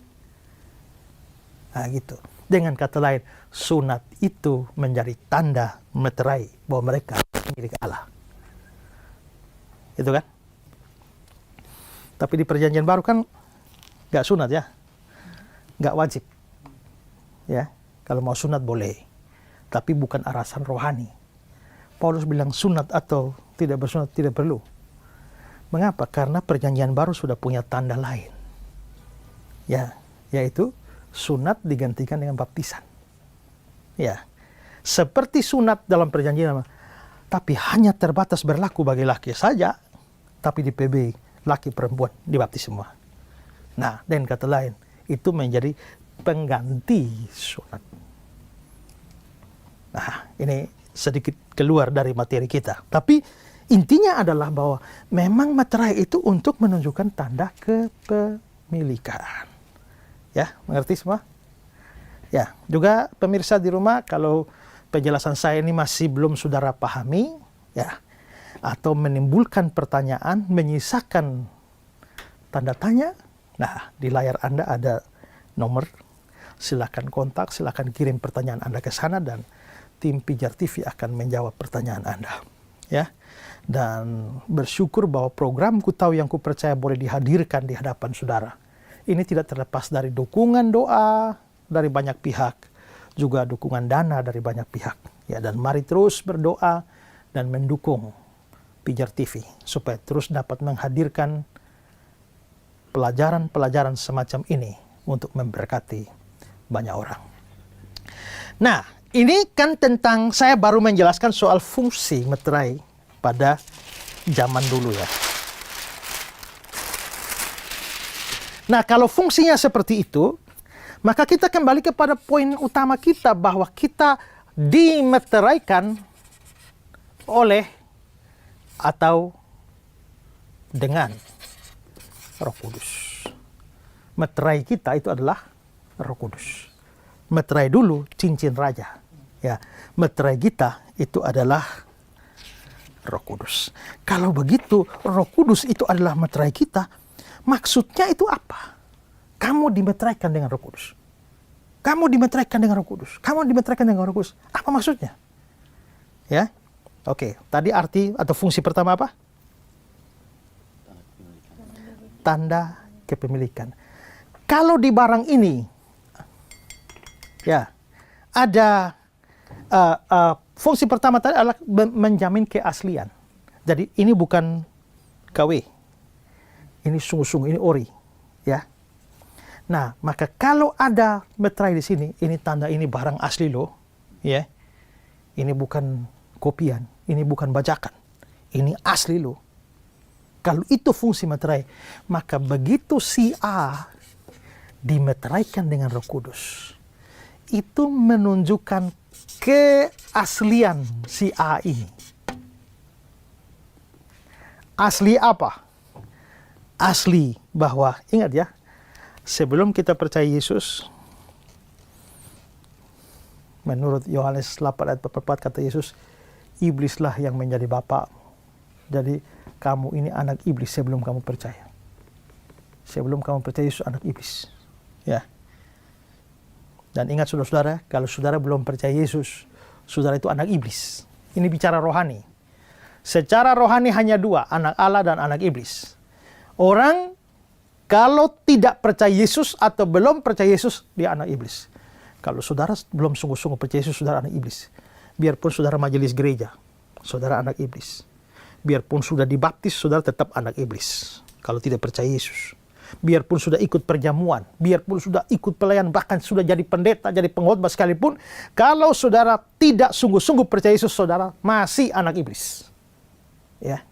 Nah gitu. Dengan kata lain, sunat itu menjadi tanda meterai bahwa mereka milik Allah. Itu kan? Tapi di perjanjian baru kan nggak sunat ya. Nggak wajib. Ya, kalau mau sunat boleh. Tapi bukan alasan rohani. Paulus bilang sunat atau tidak bersunat tidak perlu. Mengapa? Karena perjanjian baru sudah punya tanda lain. Ya, yaitu sunat digantikan dengan baptisan. Ya. Seperti sunat dalam perjanjian lama, tapi hanya terbatas berlaku bagi laki saja, tapi di PB laki perempuan dibaptis semua. Nah, dengan kata lain, itu menjadi pengganti sunat. Nah, ini sedikit keluar dari materi kita. Tapi intinya adalah bahwa memang materai itu untuk menunjukkan tanda kepemilikan. Ya, mengerti semua? Ya, juga pemirsa di rumah, kalau penjelasan saya ini masih belum saudara pahami, ya, atau menimbulkan pertanyaan, menyisakan tanda tanya, nah, di layar Anda ada nomor, silakan kontak, silakan kirim pertanyaan Anda ke sana, dan tim Pijar TV akan menjawab pertanyaan Anda. Ya. Dan bersyukur bahwa program Ku Tahu Yang Ku Percaya boleh dihadirkan di hadapan saudara. Ini tidak terlepas dari dukungan doa dari banyak pihak, juga dukungan dana dari banyak pihak. Ya, dan mari terus berdoa dan mendukung Pijar TV supaya terus dapat menghadirkan pelajaran-pelajaran semacam ini untuk memberkati banyak orang. Nah, ini kan tentang, saya baru menjelaskan soal fungsi meterai pada zaman dulu ya. Nah, kalau fungsinya seperti itu, maka kita kembali kepada poin utama kita bahwa kita dimeteraikan oleh atau dengan Roh Kudus. Meterai kita itu adalah Roh Kudus. Meterai dulu cincin raja. Ya, meterai kita itu adalah Roh Kudus. Kalau begitu, Roh Kudus itu adalah meterai kita, maksudnya itu apa? Kamu dimeteraikan dengan Roh Kudus. Kamu dimeteraikan dengan Roh Kudus. Kamu dimeteraikan dengan Roh Kudus. Apa maksudnya? Ya, oke. Tadi arti atau fungsi pertama apa? Tanda kepemilikan. Kalau di barang ini, ya, ada fungsi pertama tadi adalah menjamin keaslian. Jadi ini bukan KW, ini sungguh-sungguh, ini ori, ya. Nah, maka kalau ada meterai di sini, ini tanda ini barang asli loh, ya. Ini bukan kopian, ini bukan bajakan, ini asli loh. Kalau itu fungsi meterai, maka begitu si A dimeteraikan dengan Roh Kudus, itu menunjukkan keaslian si A ini. Asli apa? Asli bahwa, ingat ya, sebelum kita percaya Yesus, menurut Yohanes 8 ayat 44 kata Yesus, iblislah yang menjadi bapa. Jadi kamu ini anak iblis sebelum kamu percaya. Sebelum kamu percaya Yesus anak iblis. Ya. Dan ingat saudara-saudara, kalau saudara belum percaya Yesus, saudara itu anak iblis. Ini bicara rohani. Secara rohani hanya dua, anak Allah dan anak iblis. Orang kalau tidak percaya Yesus atau belum percaya Yesus, dia anak iblis. Kalau saudara belum sungguh-sungguh percaya Yesus, saudara anak iblis. Biarpun saudara majelis gereja, saudara anak iblis. Biarpun sudah dibaptis, saudara tetap anak iblis. Kalau tidak percaya Yesus. Biarpun sudah ikut perjamuan, biarpun sudah ikut pelayan, bahkan sudah jadi pendeta, jadi pengkhotbah sekalipun, kalau saudara tidak sungguh-sungguh percaya Yesus, saudara masih anak iblis. Ya.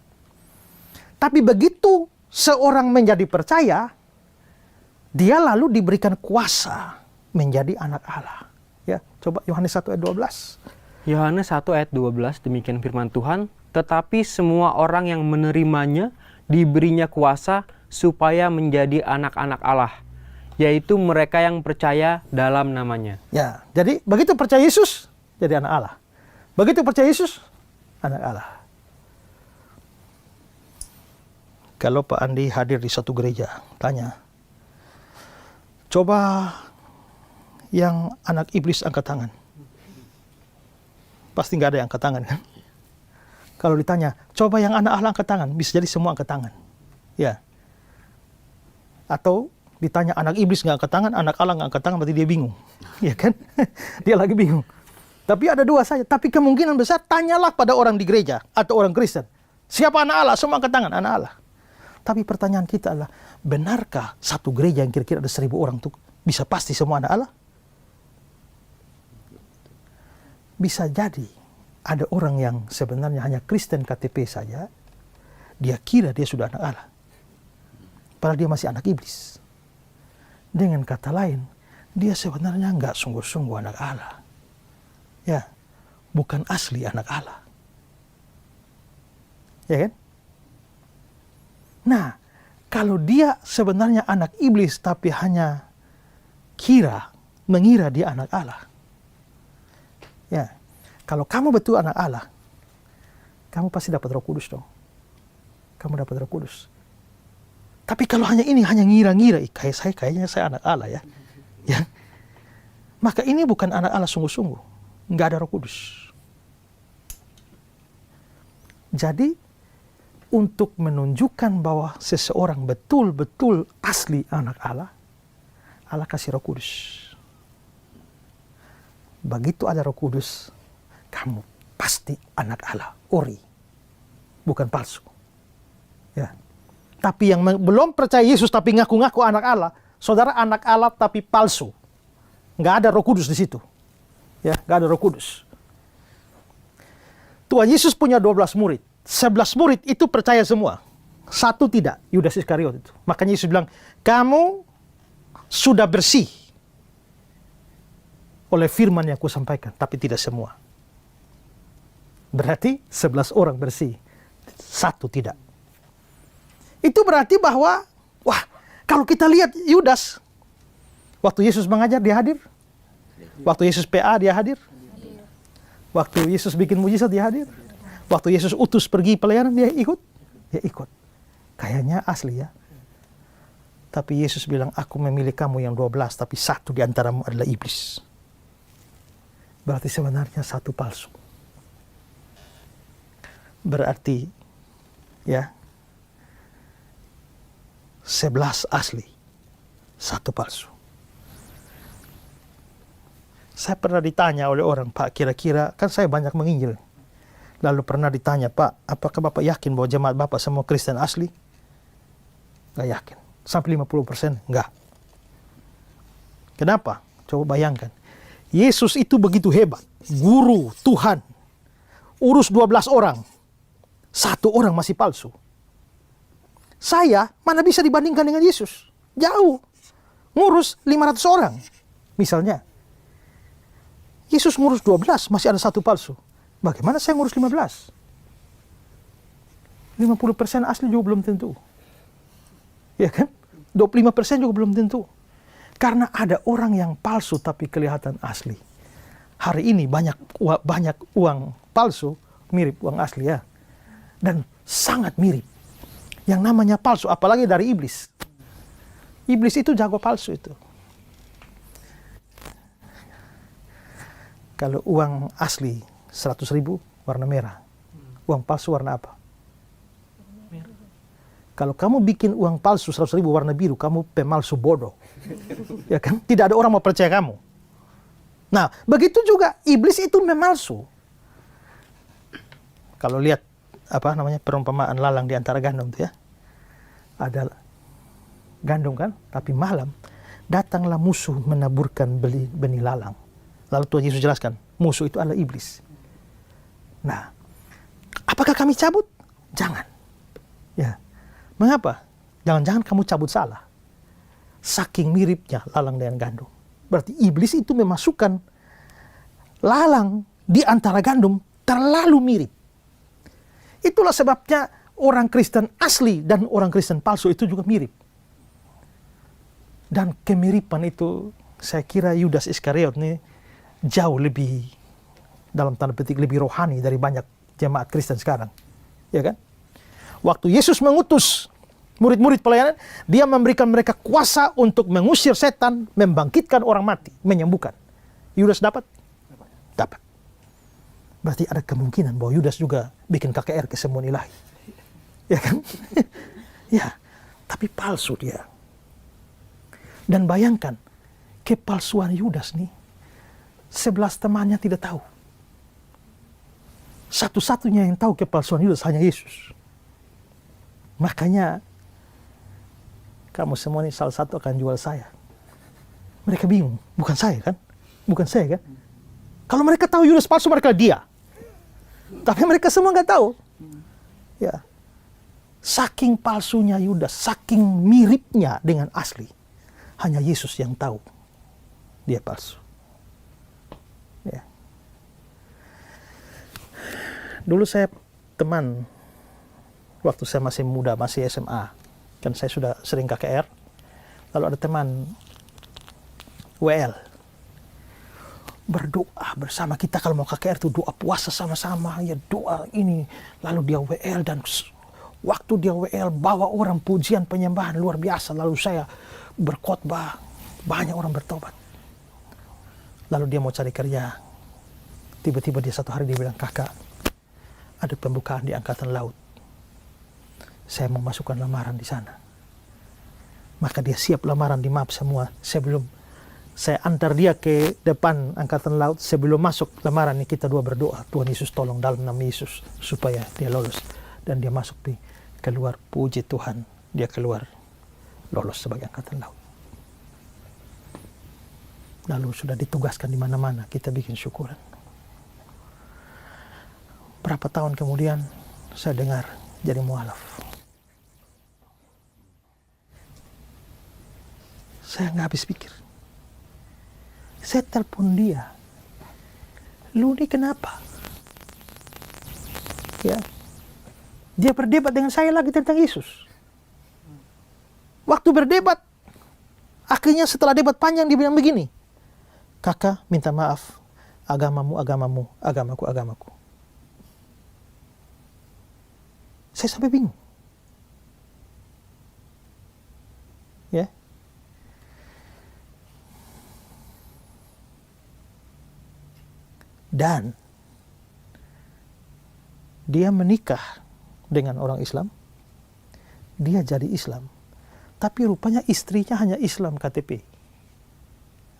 Tapi begitu seorang menjadi percaya, dia lalu diberikan kuasa menjadi anak Allah. Ya, coba Yohanes 1 ayat 12. Yohanes 1 ayat 12, demikian firman Tuhan, tetapi semua orang yang menerimanya diberinya kuasa supaya menjadi anak-anak Allah, yaitu mereka yang percaya dalam namanya. Ya, jadi begitu percaya Yesus, jadi anak Allah. Begitu percaya Yesus, anak Allah. Kalau Pak Andi hadir di satu gereja, tanya, coba yang anak iblis angkat tangan. Pasti nggak ada yang angkat tangan kan? Kalau ditanya, coba yang anak Allah angkat tangan, bisa jadi semua angkat tangan. Ya. Atau ditanya anak iblis nggak angkat tangan, anak Allah nggak angkat tangan, berarti dia bingung. Ya kan? Dia lagi bingung. Tapi ada dua saja. Tapi kemungkinan besar, tanyalah pada orang di gereja atau orang Kristen. Siapa anak Allah? Semua angkat tangan, anak Allah. Tapi pertanyaan kita adalah, benarkah satu gereja yang kira-kira ada 1.000 orang itu bisa pasti semua anak Allah? Bisa jadi ada orang yang sebenarnya hanya Kristen KTP saja, dia kira dia sudah anak Allah. Padahal dia masih anak iblis. Dengan kata lain, dia sebenarnya nggak sungguh-sungguh anak Allah. Ya, bukan asli anak Allah. Ya kan? Nah, kalau dia sebenarnya anak iblis tapi hanya mengira dia anak Allah. Ya, kalau kamu betul anak Allah, kamu pasti dapat Roh Kudus dong. Kamu dapat Roh Kudus. Tapi kalau hanya ngira-ngira, kayaknya saya anak Allah ya. Ya. Maka ini bukan anak Allah sungguh-sungguh. Nggak ada Roh Kudus. Jadi, untuk menunjukkan bahwa seseorang betul-betul asli anak Allah, Allah kasih Roh Kudus. Begitu ada Roh Kudus, kamu pasti anak Allah, ori, bukan palsu. Ya. Tapi yang belum percaya Yesus tapi ngaku-ngaku anak Allah, saudara anak Allah tapi palsu. Nggak ada Roh Kudus di situ. Ya, nggak ada Roh Kudus. Tuhan Yesus punya 12 murid. 11 murid itu percaya semua. Satu tidak, Yudas Iskariot itu. Makanya Yesus bilang, kamu sudah bersih oleh firman yang kusampaikan, tapi tidak semua. Berarti 11 orang bersih, satu tidak. Itu berarti bahwa, wah, kalau kita lihat Yudas, waktu Yesus mengajar dia hadir, waktu Yesus PA dia hadir, waktu Yesus bikin mujizat dia hadir, waktu Yesus utus pergi pelayanan dia ikut, Kayaknya asli ya. Tapi Yesus bilang, aku memilih kamu yang 12, tapi satu di antaramu adalah iblis. Berarti sebenarnya satu palsu. Berarti, ya, 11 asli, satu palsu. Saya pernah ditanya oleh orang, Pak, kira-kira, kan saya banyak menginjil. Lalu pernah ditanya, Pak, apakah Bapak yakin bahwa jemaat Bapak semua Kristen asli? Nggak yakin. Sampai 50%? Enggak. Kenapa? Coba bayangkan. Yesus itu begitu hebat. Guru, Tuhan. Urus 12 orang. Satu orang masih palsu. Saya, mana bisa dibandingkan dengan Yesus? Jauh. Ngurus 500 orang. Misalnya. Yesus ngurus 12, masih ada satu palsu. Bagaimana saya ngurus 15? 50% asli juga belum tentu. Ya kan? 25% juga belum tentu. Karena ada orang yang palsu tapi kelihatan asli. Hari ini banyak uang palsu mirip uang asli ya. Dan sangat mirip. Yang namanya palsu, apalagi dari iblis. Iblis itu jago palsu itu. Kalau uang asli 100.000 warna merah. Uang palsu warna apa? Kalau kamu bikin uang palsu 100.000 warna biru, kamu pemalsu bodoh. Ya kan? Tidak ada orang mau percaya kamu. Nah, begitu juga iblis itu memalsu. Kalau lihat perumpamaan lalang di antara gandum itu ya. Ada gandum kan, tapi malam datanglah musuh menaburkan benih lalang. Lalu Tuhan Yesus jelaskan, musuh itu adalah iblis. Nah, apakah kami cabut? Jangan. Ya. Mengapa? Jangan-jangan kamu cabut salah. Saking miripnya lalang dengan gandum. Berarti iblis itu memasukkan lalang di antara gandum terlalu mirip. Itulah sebabnya orang Kristen asli dan orang Kristen palsu itu juga mirip. Dan kemiripan itu saya kira Yudas Iskariot ini jauh lebih, dalam tanda petik, lebih rohani dari banyak jemaat Kristen sekarang. Ya kan? Waktu Yesus mengutus murid-murid pelayanan, dia memberikan mereka kuasa untuk mengusir setan, membangkitkan orang mati, menyembuhkan. Yudas dapat? Dapat. Berarti ada kemungkinan bahwa Yudas juga bikin KKR kesembuhan ilahi. Ya kan? Ya, tapi palsu dia. Dan bayangkan, kepalsuan Yudas nih, 11 temannya tidak tahu. Satu-satunya yang tahu kepalsuan Yudas hanya Yesus. Makanya kamu semua ini salah satu akan jual saya. Mereka bingung, bukan saya kan? Bukan saya kan? Kalau mereka tahu Yudas palsu, mereka dia. Tapi mereka semua nggak tahu. Ya, saking palsunya Yudas, saking miripnya dengan asli, hanya Yesus yang tahu dia palsu. Ya. Dulu saya teman. Waktu saya masih muda, masih SMA, kan saya sudah sering KKR, lalu ada teman WL, berdoa bersama kita. Kalau mau KKR itu doa puasa sama-sama, ya doa ini, lalu dia WL, dan waktu dia WL bawa orang pujian penyembahan luar biasa, lalu saya berkhotbah, banyak orang bertobat. Lalu dia mau cari kerja, tiba-tiba dia satu hari dia bilang, kakak, ada pembukaan di Angkatan Laut. Saya mau masukkan lamaran di sana. Maka dia siap lamaran di map semua. Sebelum saya antar dia ke depan Angkatan Laut, sebelum masuk lamaran ini kita dua berdoa, Tuhan Yesus tolong dalam nama Yesus supaya dia lolos. Dan dia masuk di keluar, puji Tuhan. dia keluar lolos sebagai angkatan laut. Lalu sudah ditugaskan di mana-mana, kita bikin syukuran. Berapa tahun kemudian saya dengar jadi mualaf. Saya nggak habis pikir. Saya telepon dia. Lu ini kenapa? Ya. Dia berdebat dengan saya lagi tentang Yesus. Waktu berdebat, akhirnya setelah debat panjang dia bilang begini, kakak minta maaf, agamamu, agamamu, agamaku, agamaku. Saya sampai bingung. Ya. Dan dia menikah dengan orang Islam. Dia jadi Islam. Tapi rupanya istrinya hanya Islam KTP.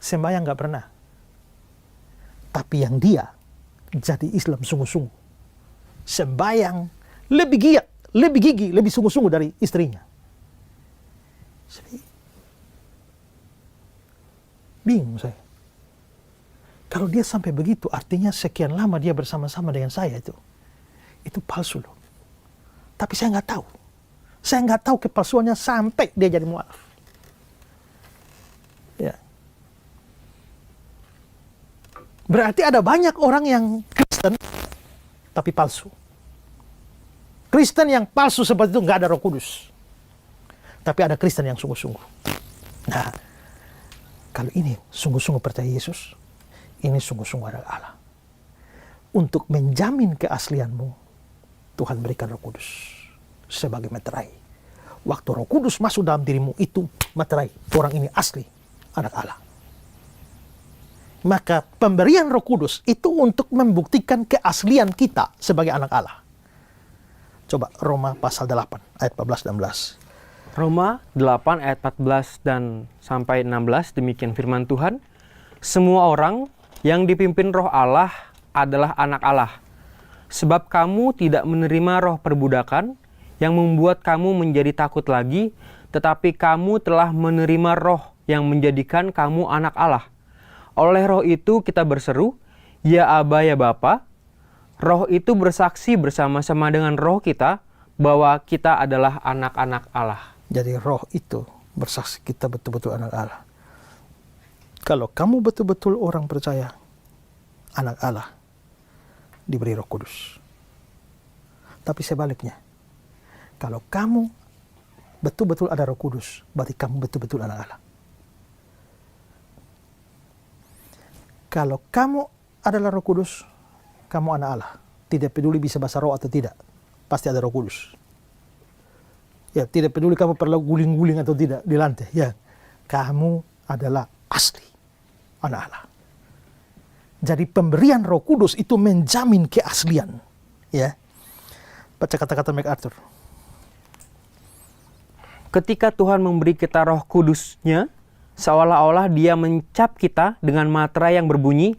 Sembahyang nggak pernah. Tapi yang dia jadi Islam sungguh-sungguh. Sembahyang lebih giat, lebih gigih, lebih sungguh-sungguh dari istrinya. Bingung saya. Kalau dia sampai begitu, artinya sekian lama dia bersama-sama dengan saya itu palsu loh. Tapi saya nggak tahu. Saya nggak tahu kepalsuannya sampai dia jadi mualaf. Ya. Berarti ada banyak orang yang Kristen tapi palsu. Kristen yang palsu seperti itu nggak ada Roh Kudus. Tapi ada Kristen yang sungguh-sungguh. Nah, kalau ini sungguh-sungguh percaya Yesus, ini sungguh-sungguh adalah Allah. Untuk menjamin keaslianmu, Tuhan berikan Roh Kudus sebagai meterai. Waktu Roh Kudus masuk dalam dirimu, itu meterai. Orang ini asli, anak Allah. Maka pemberian Roh Kudus itu untuk membuktikan keaslian kita sebagai anak Allah. Coba Roma pasal 8 ayat 14 dan 16. Roma 8 ayat 14 dan sampai 16, demikian firman Tuhan. Semua orang yang dipimpin Roh Allah adalah anak Allah. Sebab kamu tidak menerima roh perbudakan yang membuat kamu menjadi takut lagi, tetapi kamu telah menerima roh yang menjadikan kamu anak Allah. Oleh roh itu kita berseru, ya Aba, ya Bapa. Roh itu bersaksi bersama-sama dengan roh kita bahwa kita adalah anak-anak Allah. Jadi roh itu bersaksi kita betul-betul anak Allah. Kalau kamu betul-betul orang percaya, anak Allah, diberi Roh Kudus. Tapi sebaliknya, kalau kamu betul-betul ada Roh Kudus, berarti kamu betul-betul anak Allah. Kalau kamu adalah Roh Kudus, kamu anak Allah. Tidak peduli bisa bahasa roh atau tidak, pasti ada Roh Kudus. Ya, tidak peduli kamu perlu guling-guling atau tidak di lantai. Ya, kamu adalah asli anak Allah. Jadi pemberian Roh Kudus itu menjamin keaslian. Ya, baca kata-kata MacArthur. Ketika Tuhan memberi kita Roh Kudus-Nya, seolah-olah Dia mencap kita dengan materai yang berbunyi,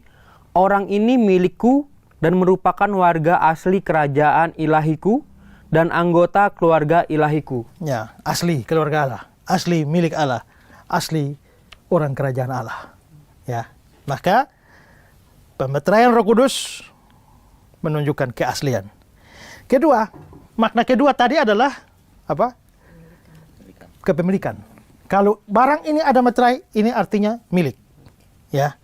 orang ini milikku dan merupakan warga asli kerajaan ilahiku dan anggota keluarga ilahiku. Ya, asli keluarga Allah, asli milik Allah, asli orang kerajaan Allah. Ya, maka pemeteraian Roh Kudus menunjukkan keaslian. Kedua, makna kedua tadi adalah apa? Kepemilikan. Kalau barang ini ada meterai, ini artinya milik. Ya.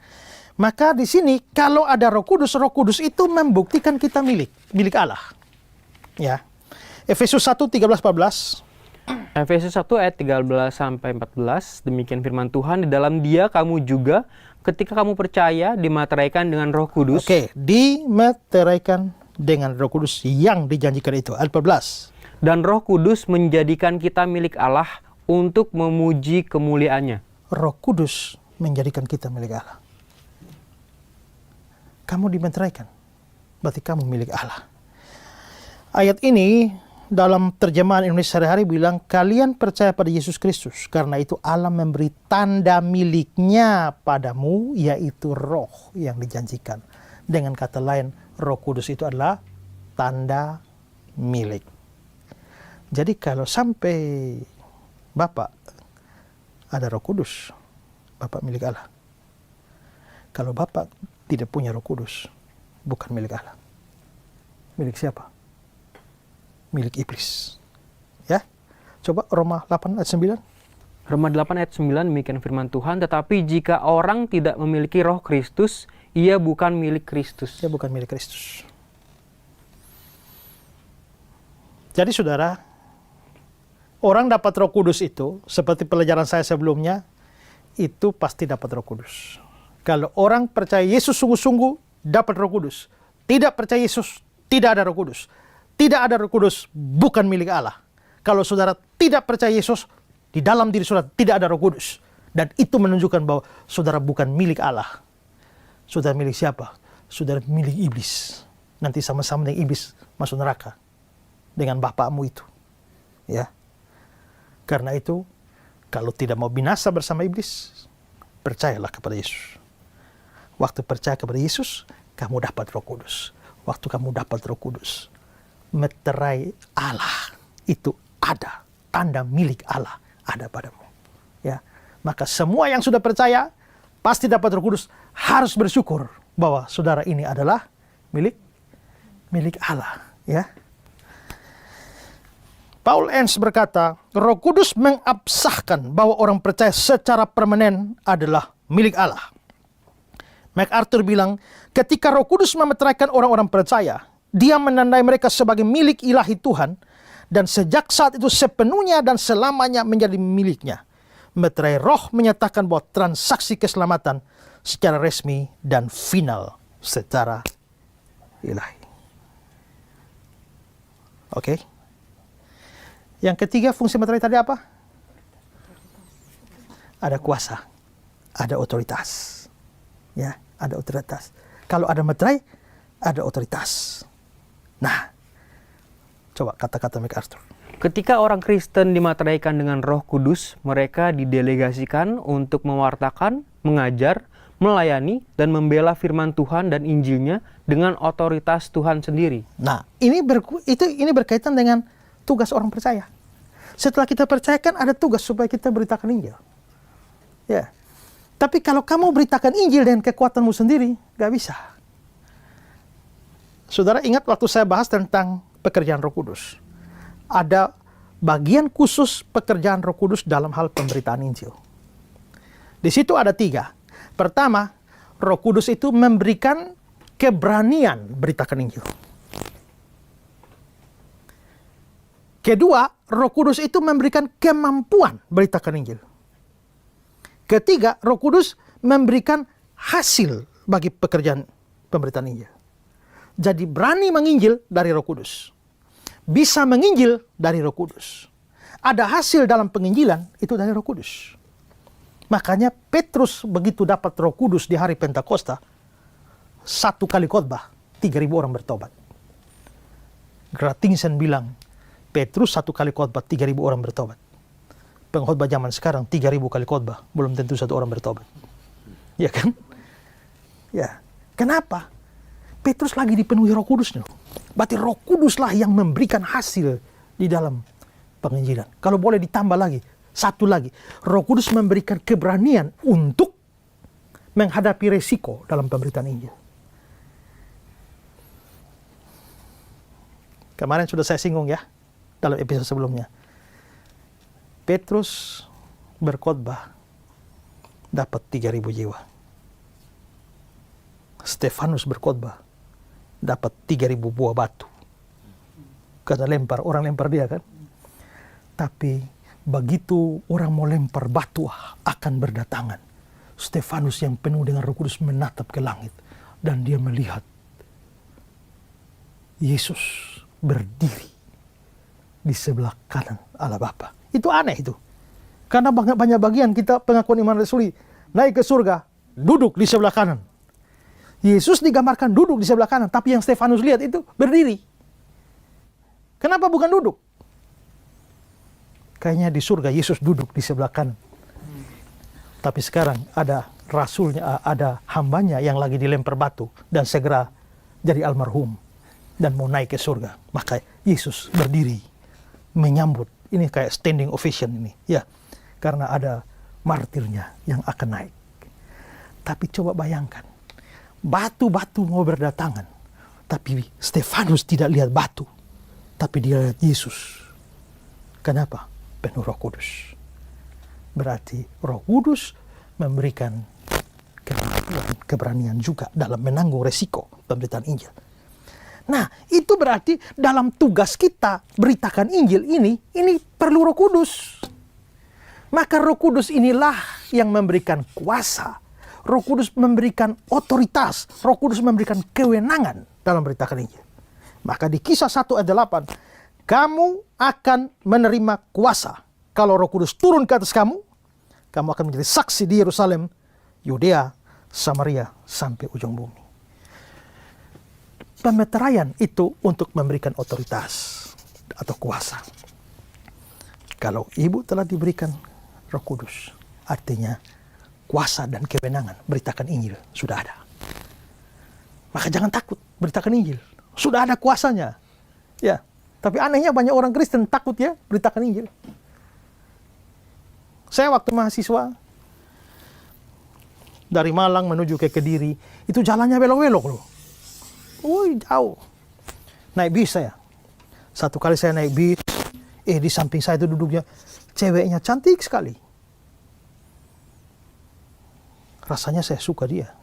Maka di sini kalau ada Roh Kudus itu membuktikan kita milik Allah. Ya. Efesus 1 13-14. Efesus 1 ayat 13 sampai 14, demikian firman Tuhan, di dalam Dia kamu juga ketika kamu percaya dimateraikan dengan Roh Kudus. Oke, dimateraikan dengan Roh Kudus yang dijanjikan itu. Ayat 14. Dan Roh Kudus menjadikan kita milik Allah untuk memuji kemuliaannya. Roh Kudus menjadikan kita milik Allah. Kamu dimeteraikan, berarti kamu milik Allah. Ayat ini dalam terjemahan Indonesia sehari-hari bilang, kalian percaya pada Yesus Kristus, karena itu Allah memberi tanda miliknya padamu, yaitu roh yang dijanjikan. Dengan kata lain, Roh Kudus itu adalah tanda milik. Jadi kalau sampai Bapa ada Roh Kudus, Bapa milik Allah. Kalau Bapa tidak punya Roh Kudus, bukan milik Allah. Milik siapa? Milik iblis. Ya. Coba Roma 8 ayat 9. Roma 8 ayat 9 demikian firman Tuhan, tetapi jika orang tidak memiliki roh Kristus, ia bukan milik Kristus. Dia bukan milik Kristus. Jadi saudara, orang dapat Roh Kudus itu, seperti pelajaran saya sebelumnya, itu pasti dapat Roh Kudus. Kalau orang percaya Yesus sungguh-sungguh, dapat Roh Kudus. Tidak percaya Yesus, tidak ada Roh Kudus. Tidak ada Roh Kudus, bukan milik Allah. Kalau saudara tidak percaya Yesus, di dalam diri saudara tidak ada Roh Kudus. Dan itu menunjukkan bahwa saudara bukan milik Allah. Saudara milik siapa? Saudara milik iblis. Nanti sama-sama dengan iblis masuk neraka. Dengan bapakmu itu. Ya. Karena itu, kalau tidak mau binasa bersama iblis, percayalah kepada Yesus. Waktu percaya kepada Yesus, kamu dapat Roh Kudus. Waktu kamu dapat Roh Kudus, meterai Allah itu ada. Tanda milik Allah ada padamu. Ya. Maka semua yang sudah percaya, pasti dapat Roh Kudus, harus bersyukur bahwa saudara ini adalah milik Allah. Ya. Paul Enns berkata, Roh Kudus mengabsahkan bahwa orang percaya secara permanen adalah milik Allah. MacArthur bilang, ketika Roh Kudus memeteraikan orang-orang percaya, dia menandai mereka sebagai milik ilahi Tuhan, dan sejak saat itu sepenuhnya dan selamanya menjadi miliknya. Meterai roh menyatakan bahwa transaksi keselamatan secara resmi dan final secara ilahi. Oke. Yang ketiga, fungsi meterai tadi apa? Ada kuasa, ada otoritas. Ya, ada otoritas. Kalau ada meterai, ada otoritas. Nah, coba kata-kata MacArthur. Ketika orang Kristen dimateraikan dengan Roh Kudus, mereka didelegasikan untuk mewartakan, mengajar, melayani, dan membela firman Tuhan dan Injilnya dengan otoritas Tuhan sendiri. Nah, ini berkaitan dengan tugas orang percaya. Setelah kita percaya kan ada tugas supaya kita beritakan Injil. Ya. Tapi kalau kamu beritakan Injil dengan kekuatanmu sendiri, gak bisa. Saudara ingat waktu saya bahas tentang pekerjaan Roh Kudus. Ada bagian khusus pekerjaan Roh Kudus dalam hal pemberitaan Injil. Di situ ada 3. Pertama, Roh Kudus itu memberikan keberanian beritakan Injil. Kedua, Roh Kudus itu memberikan kemampuan beritakan Injil. Ketiga, Roh Kudus memberikan hasil bagi pekerjaan pemberitaan Injil. Jadi berani menginjil dari Roh Kudus. Bisa menginjil dari Roh Kudus. Ada hasil dalam penginjilan itu dari Roh Kudus. Makanya Petrus begitu dapat Roh Kudus di hari Pentakosta, 1 kali khotbah 3.000 orang bertobat. Gratingsen bilang, Petrus 1 kali khotbah 3.000 orang bertobat. Pengkhotbah zaman sekarang 3.000 kali khotbah, belum tentu 1 orang bertobat. Ya kan? Ya. Kenapa? Petrus lagi dipenuhi Roh Kudus. Berarti Roh Kuduslah yang memberikan hasil di dalam penginjilan. Kalau boleh ditambah lagi, 1 lagi. Roh Kudus memberikan keberanian untuk menghadapi resiko dalam pemberitaan Injil. Kemarin sudah saya singgung ya, dalam episode sebelumnya. Petrus berkhotbah dapat 3.000 jiwa. Stefanus berkhotbah dapat 3.000 buah batu. Karena orang lempar dia kan. Tapi begitu orang mau lempar batu akan berdatangan. Stefanus yang penuh dengan Roh Kudus menatap ke langit. Dan dia melihat Yesus berdiri di sebelah kanan Allah Bapa. Itu aneh itu. Karena banyak bagian kita pengakuan iman rasuli naik ke surga, duduk di sebelah kanan. Yesus digambarkan duduk di sebelah kanan, tapi yang Stefanus lihat itu berdiri. Kenapa bukan duduk? Kayaknya di surga Yesus duduk di sebelah kanan. Tapi sekarang ada rasulnya, ada hambanya yang lagi dilempar batu dan segera jadi almarhum dan mau naik ke surga. Maka Yesus berdiri menyambut Ini kayak standing ovation ini, ya. Karena ada martirnya yang akan naik. Tapi coba bayangkan, batu-batu mau berdatangan. Tapi Stefanus tidak lihat batu, tapi dia lihat Yesus. Kenapa? Penuh Roh Kudus. Berarti Roh Kudus memberikan kemampuan, keberanian juga dalam menanggung resiko pemberitaan Injil. Nah, itu berarti dalam tugas kita beritakan Injil ini perlu Roh Kudus. Maka Roh Kudus inilah yang memberikan kuasa. Roh Kudus memberikan otoritas. Roh Kudus memberikan kewenangan dalam beritakan Injil. Maka di Kisah 1 ayat 8, kamu akan menerima kuasa. Kalau Roh Kudus turun ke atas kamu akan menjadi saksi di Yerusalem, Yudea, Samaria, sampai ujung bumi. Pemeteraian itu untuk memberikan otoritas atau kuasa. Kalau ibu telah diberikan Roh Kudus, artinya kuasa dan kewenangan beritakan Injil sudah ada. Maka jangan takut beritakan Injil. Sudah ada kuasanya. Ya, tapi anehnya banyak orang Kristen takut ya beritakan Injil. Saya waktu mahasiswa dari Malang menuju ke Kediri, itu jalannya belok-belok loh. Woi, jauh. Naik bis saya. Satu kali saya naik bis, di samping saya itu duduknya ceweknya cantik sekali. Rasanya saya suka dia.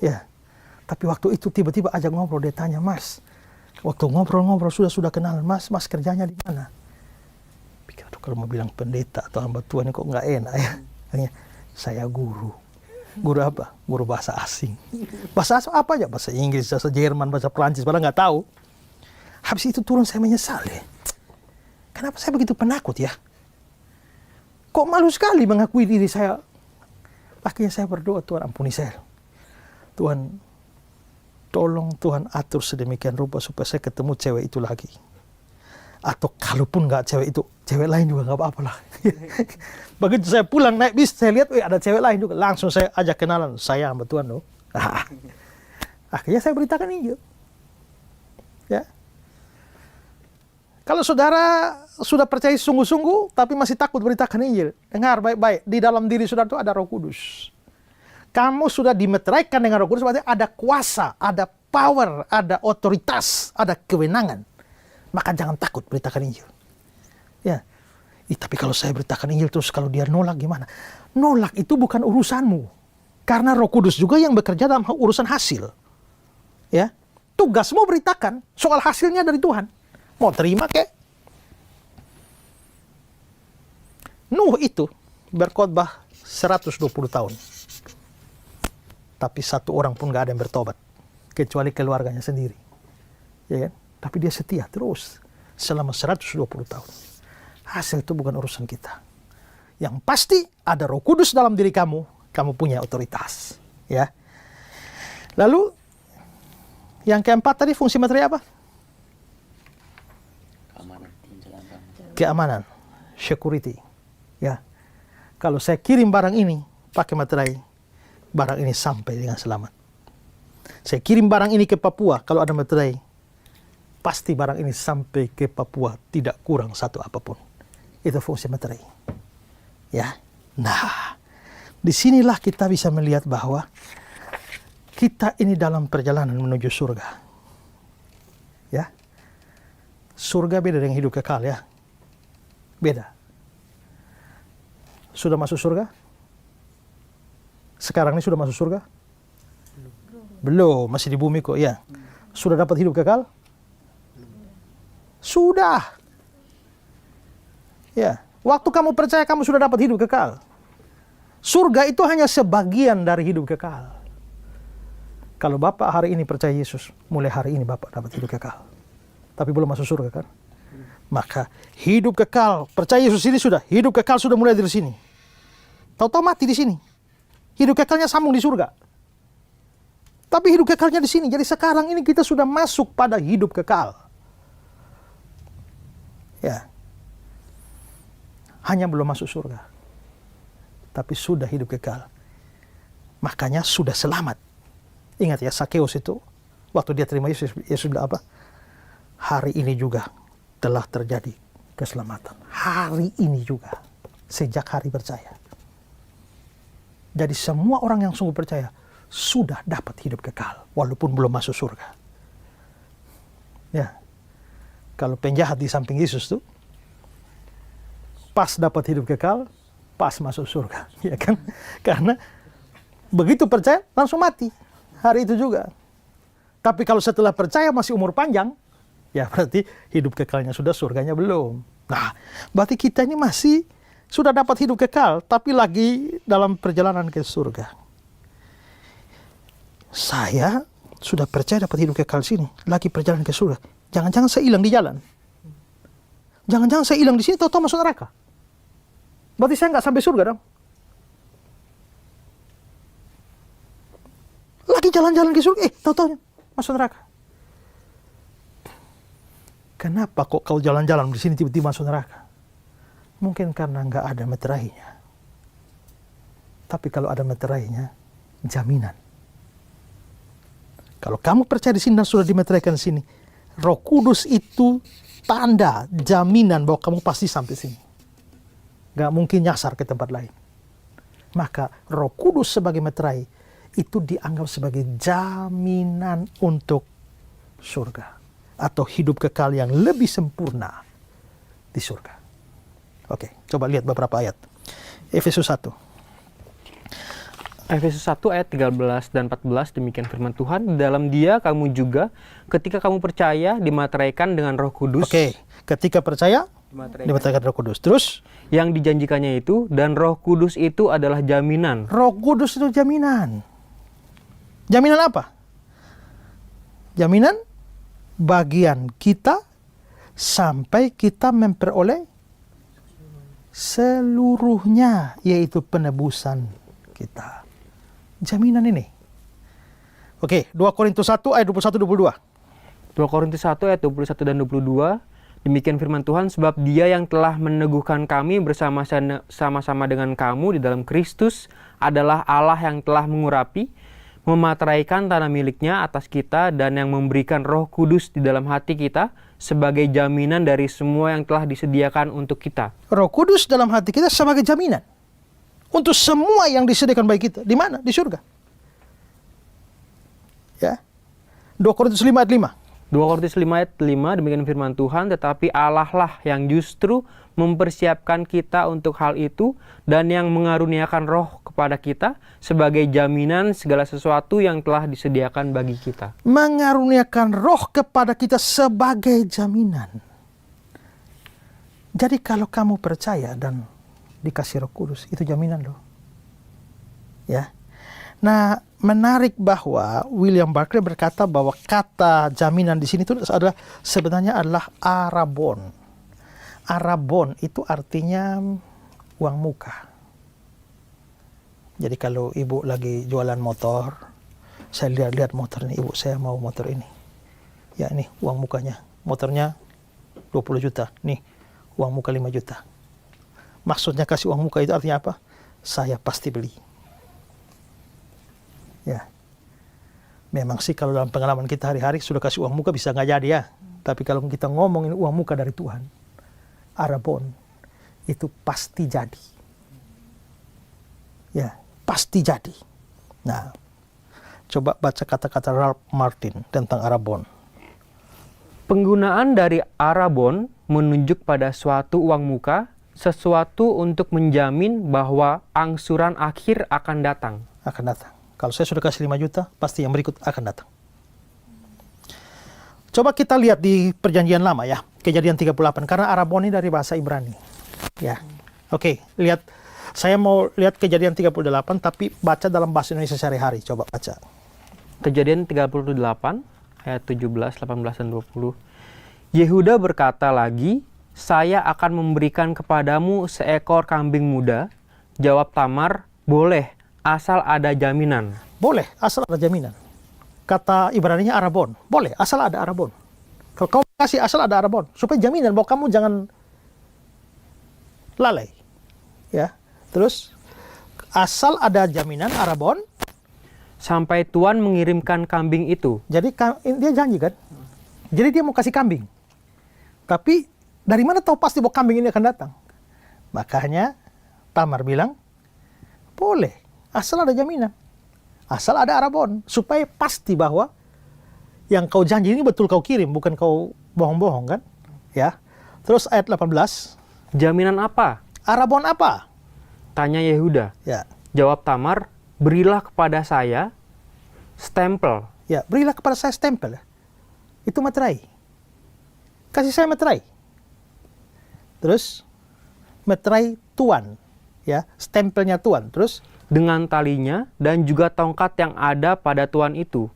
Ya. Tapi waktu itu tiba-tiba ajak ngobrol, dia tanya, "Mas, waktu ngobrol-ngobrol sudah kenal, Mas kerjanya di mana?" Pikir, aduh, kalau mau bilang pendeta atau hamba Tuhan kok nggak enak ya. Hanya, saya guru. Guru apa? Guru bahasa asing. Bahasa asing apa aja? Bahasa Inggris, bahasa Jerman, bahasa Perancis, padahal nggak tahu. Habis itu turun saya menyesal ya. Kenapa saya begitu penakut ya? Kok malu sekali mengakui diri saya. Akhirnya saya berdoa, Tuhan ampuni saya. Tuhan, tolong Tuhan atur sedemikian rupa supaya saya ketemu cewek itu lagi. Atau kalaupun nggak cewek itu, cewek lain juga nggak apa-apa lah. Begitu saya pulang naik bis, saya lihat ada cewek lain juga. Langsung saya ajak kenalan, saya hamba Tuhan loh. Akhirnya saya beritakan Injil. Ya. Kalau saudara sudah percaya sungguh-sungguh, tapi masih takut beritakan Injil, dengar baik-baik, di dalam diri saudara itu ada Roh Kudus. Kamu sudah dimeteraikan dengan Roh Kudus, berarti ada kuasa, ada power, ada otoritas, ada kewenangan. Maka jangan takut beritakan Injil. Ya. Tapi kalau saya beritakan Injil terus kalau dia nolak gimana? Nolak itu bukan urusanmu. Karena Roh Kudus juga yang bekerja dalam urusan hasil. Ya. Tugasmu beritakan, soal hasilnya dari Tuhan. Mau terima kek? Nuh itu berkhotbah 120 tahun. Tapi satu orang pun gak ada yang bertobat. Kecuali keluarganya sendiri. Ya kan? Tapi dia setia terus selama 120 tahun. Hasil itu bukan urusan kita. Yang pasti ada Roh Kudus dalam diri kamu, kamu punya otoritas. Ya. Lalu yang keempat tadi fungsi materi apa? Keamanan, security. Ya. Kalau saya kirim barang ini pakai materai, barang ini sampai dengan selamat. Saya kirim barang ini ke Papua, kalau ada materai, pasti barang ini sampai ke Papua tidak kurang satu apapun. Itu fungsi materai. Ya. Nah, disinilah kita bisa melihat bahwa kita ini dalam perjalanan menuju surga. Ya. Surga beda dengan hidup kekal ya. Beda. Sudah masuk surga? Sekarang ini sudah masuk surga? Belum, masih di bumi kok ya. Sudah dapat hidup kekal? Sudah. Ya, waktu kamu percaya kamu sudah dapat hidup kekal. Surga itu hanya sebagian dari hidup kekal. Kalau Bapak hari ini percaya Yesus, mulai hari ini Bapak dapat hidup kekal. Tapi belum masuk surga kan? Maka hidup kekal, percaya Yesus ini sudah, hidup kekal sudah mulai dari sini. Tahu-tahu mati di sini. Hidup kekalnya sambung di surga. Tapi hidup kekalnya di sini. Jadi sekarang ini kita sudah masuk pada hidup kekal. Ya. Hanya belum masuk surga. Tapi sudah hidup kekal. Makanya sudah selamat. Ingat ya, Sakeus itu, waktu dia terima Yesus, Yesus bilang apa? Hari ini juga telah terjadi keselamatan. hari ini juga, sejak hari percaya. Jadi semua orang yang sungguh percaya sudah dapat hidup kekal, walaupun belum masuk surga. Ya, kalau penjahat di samping Yesus tuh, pas dapat hidup kekal, pas masuk surga, ya kan? Karena begitu percaya langsung mati hari itu juga. Tapi kalau setelah percaya masih umur panjang, ya berarti hidup kekalnya sudah, surganya belum. Nah, berarti kita ini masih sudah dapat hidup kekal, tapi lagi dalam perjalanan ke surga. Saya sudah percaya dapat hidup kekal sini, lagi perjalanan ke surga. Jangan-jangan saya hilang di jalan. Jangan-jangan saya hilang di sini, tahu-tahu masuk neraka. Berarti saya nggak sampai surga dong. Lagi jalan-jalan ke surga, tahu-tahu masuk neraka. Kenapa kok kalau jalan-jalan di sini tiba-tiba masuk neraka? Mungkin karena nggak ada meterainya. Tapi kalau ada meterainya, jaminan. Kalau kamu percaya di sini dan sudah dimeteraikan di sini, Roh Kudus itu tanda, jaminan bahwa kamu pasti sampai sini. Nggak mungkin nyasar ke tempat lain. Maka Roh Kudus sebagai meterai itu dianggap sebagai jaminan untuk surga. Atau hidup kekal yang lebih sempurna di surga. Oke, coba lihat beberapa ayat. Efesus 1. Efesus 1 ayat 13 dan 14, demikian firman Tuhan. Di dalam Dia kamu juga ketika kamu percaya dimateraikan dengan Roh Kudus. Oke, ketika percaya dimateraikan Roh Kudus. Terus yang dijanjikannya itu, dan Roh Kudus itu adalah jaminan. Roh Kudus itu jaminan. Jaminan apa? Jaminan bagian kita sampai kita memperoleh seluruhnya, yaitu penebusan kita. Jaminan ini. Oke, 2 Korintus 1 ayat 21-22. 2 Korintus 1 ayat 21 dan 22. Demikian firman Tuhan, sebab Dia yang telah meneguhkan kami bersama-sama dengan kamu di dalam Kristus adalah Allah yang telah mengurapi, memateraikan tanah miliknya atas kita, dan yang memberikan Roh Kudus di dalam hati kita sebagai jaminan dari semua yang telah disediakan untuk kita. Roh Kudus dalam hati kita sebagai jaminan untuk semua yang disediakan bagi kita. Di mana? Di surga. Ya. 2 Korintus 5 ayat 5. 2 Korintus 5 ayat 5, demikian firman Tuhan, tetapi Allah lah yang justru mempersiapkan kita untuk hal itu dan yang mengaruniakan Roh kepada kita sebagai jaminan segala sesuatu yang telah disediakan bagi kita. Mengaruniakan Roh kepada kita sebagai jaminan. Jadi kalau kamu percaya dan dikasih Roh Kudus, itu jaminan loh. Ya. Nah, menarik bahwa William Barclay berkata bahwa kata jaminan di sini itu adalah sebenarnya adalah arabon. Arabon itu artinya uang muka. Jadi kalau ibu lagi jualan motor, saya lihat motor ini, ibu saya mau motor ini. Ya ini uang mukanya. Motornya 20 juta. Nih uang muka 5 juta. Maksudnya kasih uang muka itu artinya apa? Saya pasti beli. Ya, memang sih kalau dalam pengalaman kita hari-hari sudah kasih uang muka bisa nggak jadi ya. Tapi kalau kita ngomongin uang muka dari Tuhan, arabon, itu pasti jadi. Ya, pasti jadi. Nah, coba baca kata-kata Ralph Martin tentang arabon. Penggunaan dari arabon menunjuk pada suatu uang muka, sesuatu untuk menjamin bahwa angsuran akhir akan datang. Akan datang. Kalau saya sudah kasih 5 juta, pasti yang berikut akan datang. Coba kita lihat di perjanjian lama ya, Kejadian 38, karena arabon ini dari bahasa Ibrani. Ya, oke, lihat. Saya mau lihat Kejadian 38, tapi baca dalam bahasa Indonesia sehari-hari. Coba baca. Kejadian 38, ayat 17, 18, dan 20. Yehuda berkata lagi, saya akan memberikan kepadamu seekor kambing muda. Jawab Tamar, boleh, asal ada jaminan. Boleh, asal ada jaminan. Kata Ibraninya arabon. Boleh, asal ada arabon. Kalau kau kasih asal ada arabon, supaya jaminan bahwa kamu jangan lalai. Ya, terus asal ada jaminan arabon. Sampai Tuhan mengirimkan kambing itu. Jadi dia janji kan. Jadi dia mau kasih kambing. Tapi Dari mana tahu pasti bahwa kambing ini akan datang? Makanya Tamar bilang, boleh, asal ada jaminan. Asal ada Arabon, supaya pasti bahwa yang kau janji ini betul kau kirim, bukan kau bohong-bohong kan? Ya. Terus ayat 18, Jaminan apa? Arabon apa? Tanya Yehuda. Ya. Jawab Tamar, berilah kepada saya stempel. Ya, berilah kepada saya stempel. Itu materai. Kasih saya materai. Terus materai tuan, ya, stempelnya tuan. Terus Dengan talinya dan juga tongkat yang ada pada tuan itu.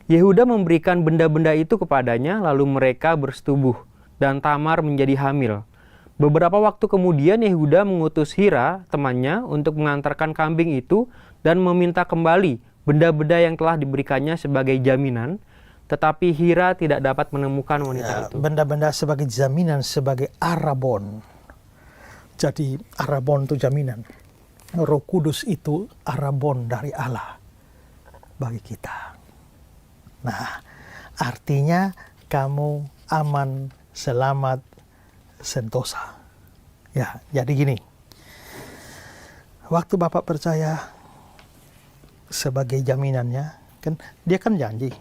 Yehuda memberikan benda-benda itu kepadanya, lalu mereka bersetubuh, dan Tamar menjadi hamil. Beberapa waktu kemudian Yehuda mengutus Hira, temannya, untuk mengantarkan kambing itu dan meminta kembali benda-benda yang telah diberikannya sebagai jaminan, tetapi Hira tidak dapat menemukan wanita itu. benda-benda sebagai jaminan, sebagai Arabon. Jadi Arabon itu jaminan. Roh Kudus itu Arabon dari Allah bagi kita. Nah, artinya kamu aman, selamat, sentosa. Ya, jadi gini. Waktu Bapak percaya sebagai jaminannya, kan dia kan janji.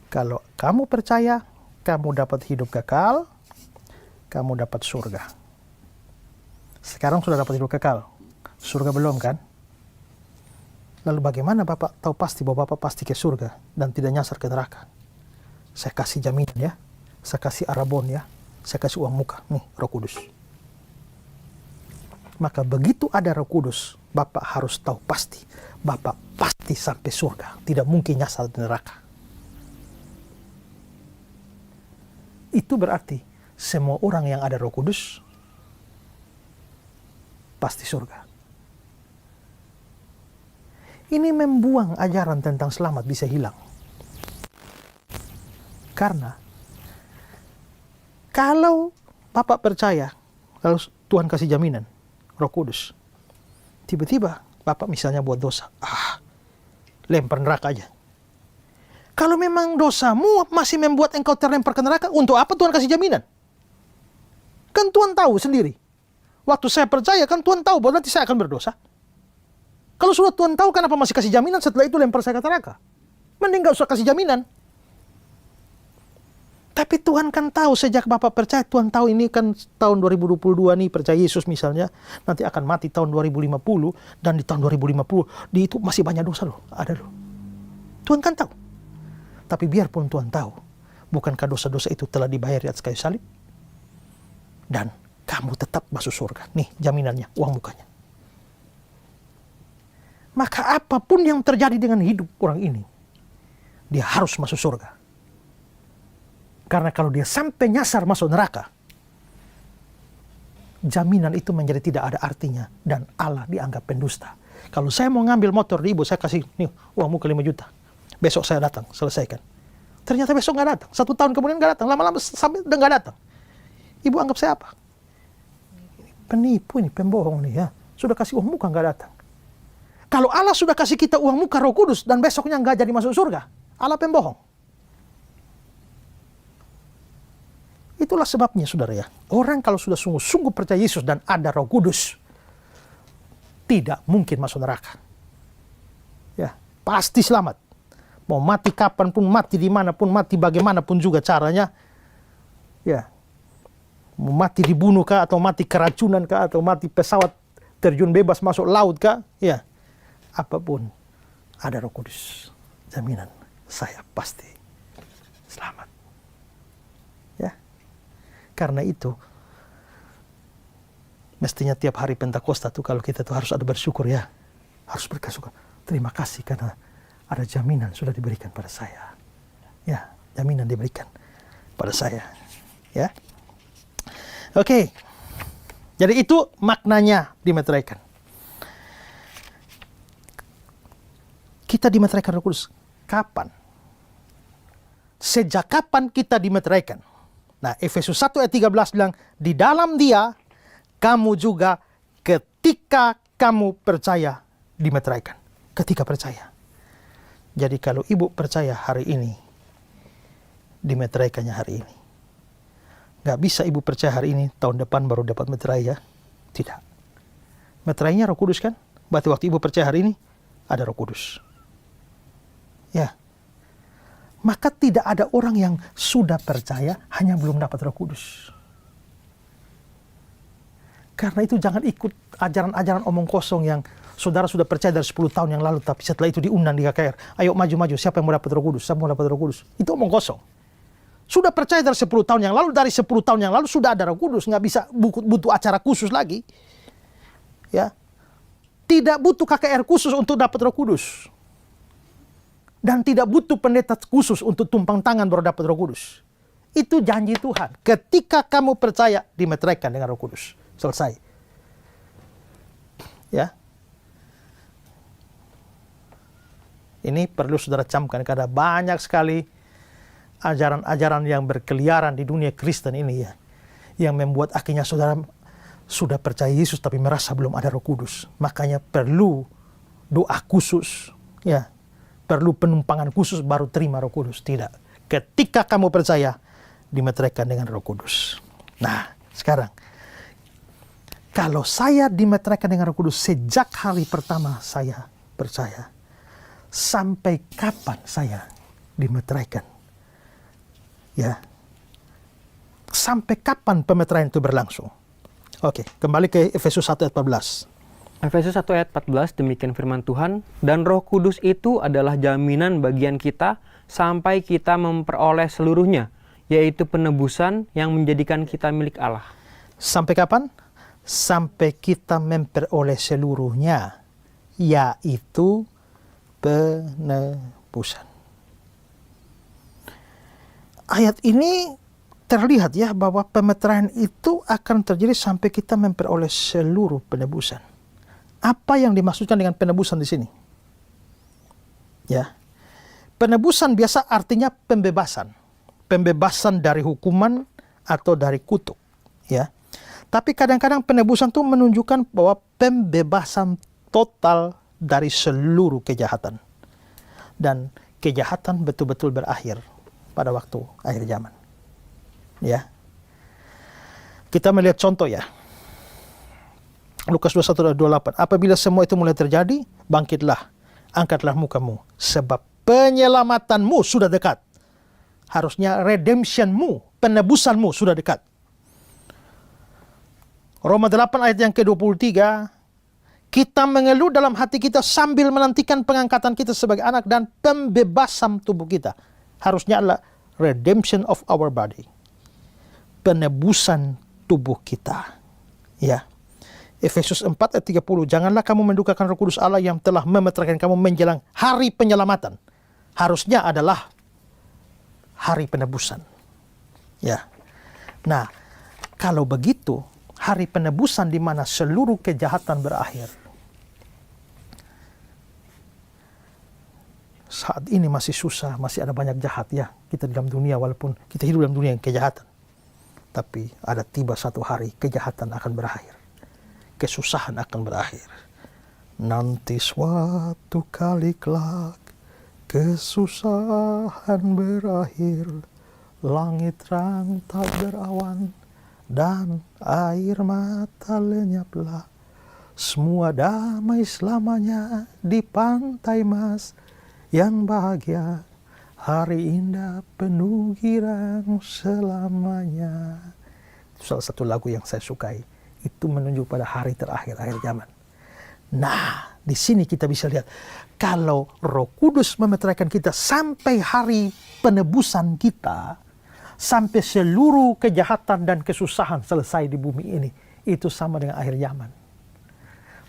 Kalau kamu percaya, kamu dapat hidup kekal, kamu dapat surga. Sekarang sudah dapat hidup kekal. Surga belum kan? Lalu bagaimana Bapak tahu pasti bahwa Bapak pasti ke surga dan tidak nyasar ke neraka? Saya kasih jaminan ya. Saya kasih Arabon ya. Saya kasih uang muka. Nih, Roh Kudus. Maka begitu ada Roh Kudus, Bapak harus tahu pasti. Bapak pasti sampai surga. Tidak mungkin nyasar di neraka. Itu berarti semua orang yang ada Roh Kudus pasti surga. Ini membuang ajaran tentang selamat bisa hilang. Karena kalau Bapak percaya, kalau Tuhan kasih jaminan, Roh Kudus, tiba-tiba Bapak misalnya buat dosa, lempar neraka aja. Kalau memang dosamu masih membuat engkau terlempar ke neraka, untuk apa Tuhan kasih jaminan? Kan Tuhan tahu sendiri. Waktu saya percaya, kan Tuhan tahu bahwa nanti saya akan berdosa. Kalau sudah Tuhan tahu, kenapa masih kasih jaminan setelah itu lempar saya ke neraka? Mending gak usah kasih jaminan. Tapi Tuhan kan tahu sejak Bapak percaya, Tuhan tahu ini kan tahun 2022 nih, percaya Yesus misalnya, nanti akan mati tahun 2050, dan di tahun 2050, di itu masih banyak dosa loh, ada loh. Tuhan kan tahu. Tapi biarpun Tuhan tahu, bukankah dosa-dosa itu telah dibayar di atas kayu salib? Dan kamu tetap masuk surga. Nih jaminannya, uang mukanya. Maka apapun yang terjadi dengan hidup orang ini, dia harus masuk surga. Karena kalau dia sampai nyasar masuk neraka, jaminan itu menjadi tidak ada artinya dan Allah dianggap pendusta. Kalau saya mau ngambil motor di ibu, saya kasih nih uang muka 5 juta. Besok saya datang, selesaikan. Ternyata besok nggak datang. 1 tahun kemudian nggak datang. Lama-lama sampai udah nggak datang. Ibu anggap saya apa? Penipu ini, pembohong nih ya. Sudah kasih uang muka nggak datang. Kalau Allah sudah kasih kita uang muka Roh Kudus dan besoknya nggak jadi masuk surga, Allah pembohong. Itulah sebabnya saudara ya, orang kalau sudah sungguh-sungguh percaya Yesus dan ada Roh Kudus, tidak mungkin masuk neraka. Ya, pasti selamat. Mau mati kapanpun, mati dimanapun, mati bagaimanapun juga caranya. Ya, mau mati dibunuh kah, atau mati keracunan kah, atau mati pesawat terjun bebas masuk laut kah, ya, apapun ada Roh Kudus, jaminan saya pasti selamat. Ya, karena itu mestinya tiap hari Pentakosta tuh kalau kita tuh harus ada bersyukur ya, harus bersyukur. Terima kasih karena ada jaminan sudah diberikan pada saya. Ya, jaminan diberikan pada saya. Ya, oke. Jadi itu maknanya dimeteraikan. Kita dimeteraikan Roh Kudus. Kapan? Sejak kapan kita dimeteraikan? Nah, Efesus 1 ayat 13 bilang, di dalam Dia kamu juga ketika kamu percaya dimeteraikan. Ketika percaya. Jadi kalau ibu percaya hari ini, dimeteraikannya hari ini. Nggak bisa ibu percaya hari ini, tahun depan baru dapat meterai ya. Tidak. Meterainya Roh Kudus kan? Berarti waktu ibu percaya hari ini, ada Roh Kudus. Ya. Maka tidak ada orang yang sudah percaya, hanya belum dapat Roh Kudus. Karena itu jangan ikut ajaran-ajaran omong kosong yang saudara sudah percaya dari 10 tahun yang lalu, tapi setelah itu diundang di KKR. Ayo maju-maju, siapa yang mau dapat Roh Kudus? Siapa mau dapat Roh Kudus? Itu omong kosong. Sudah percaya dari 10 tahun yang lalu, dari 10 tahun yang lalu sudah ada Roh Kudus. Nggak bisa butuh acara khusus lagi. Ya. Tidak butuh KKR khusus untuk dapat Roh Kudus. Dan tidak butuh pendeta khusus untuk tumpang tangan baru dapat Roh Kudus. Itu janji Tuhan. Ketika kamu percaya, dimeteraikan dengan Roh Kudus. Selesai. Ya. Ini perlu saudara camkan karena banyak sekali ajaran-ajaran yang berkeliaran di dunia Kristen ini ya, yang membuat akhirnya saudara sudah percaya Yesus tapi merasa belum ada Roh Kudus. Makanya perlu doa khusus, ya, perlu penumpangan khusus baru terima Roh Kudus. Tidak. Ketika kamu percaya, dimeteraikan dengan Roh Kudus. Nah, sekarang kalau saya dimeteraikan dengan Roh Kudus sejak hari pertama saya percaya, sampai kapan saya dimeteraikan? Ya. Sampai kapan pemeteraian itu berlangsung? Oke, kembali ke Efesus 1 ayat 14. Efesus 1 ayat 14, demikian firman Tuhan, dan Roh Kudus itu adalah jaminan bagian kita sampai kita memperoleh seluruhnya, yaitu penebusan yang menjadikan kita milik Allah. Sampai kapan? Sampai kita memperoleh seluruhnya, yaitu penebusan. Ayat ini terlihat ya bahwa pemeteraian itu akan terjadi sampai kita memperoleh seluruh penebusan. Apa yang dimaksudkan dengan penebusan di sini? Ya. Penebusan biasa artinya pembebasan. Pembebasan dari hukuman atau dari kutuk, ya. Tapi kadang-kadang penebusan itu menunjukkan bahwa pembebasan total dari seluruh kejahatan. Dan kejahatan betul-betul berakhir pada waktu akhir zaman. Ya. Kita melihat contoh ya. Lukas 21:28. Apabila semua itu mulai terjadi, bangkitlah, angkatlah mukamu, sebab penyelamatanmu sudah dekat. Harusnya redemptionmu, penebusanmu sudah dekat. Roma 8 ayat yang ke-23, kita mengeluh dalam hati kita sambil menantikan pengangkatan kita sebagai anak dan pembebasan tubuh kita. Harusnya adalah redemption of our body. Penebusan tubuh kita. Ya. Efesus 4 ayat 30, janganlah kamu mendukakan Roh Kudus Allah yang telah memeteraikan kamu menjelang hari penyelamatan. Harusnya adalah hari penebusan. Ya. Nah, kalau begitu, hari penebusan di mana seluruh kejahatan berakhir. Saat ini masih susah, masih ada banyak jahat ya. Kita dalam dunia walaupun kita hidup dalam dunia yang kejahatan. Tapi ada tiba satu hari kejahatan akan berakhir. Kesusahan akan berakhir. Nanti suatu kali kelak kesusahan berakhir. Langit terang tak berawan dan air mata lenyaplah. Semua damai selamanya di pantai mas yang bahagia. Hari indah penuh girang selamanya. Itu salah satu lagu yang saya sukai. Itu menunjuk pada hari terakhir, akhir zaman. Nah, di sini kita bisa lihat. Kalau Roh Kudus memeteraikan kita sampai hari penebusan kita, sampai seluruh kejahatan dan kesusahan selesai di bumi ini, itu sama dengan akhir zaman.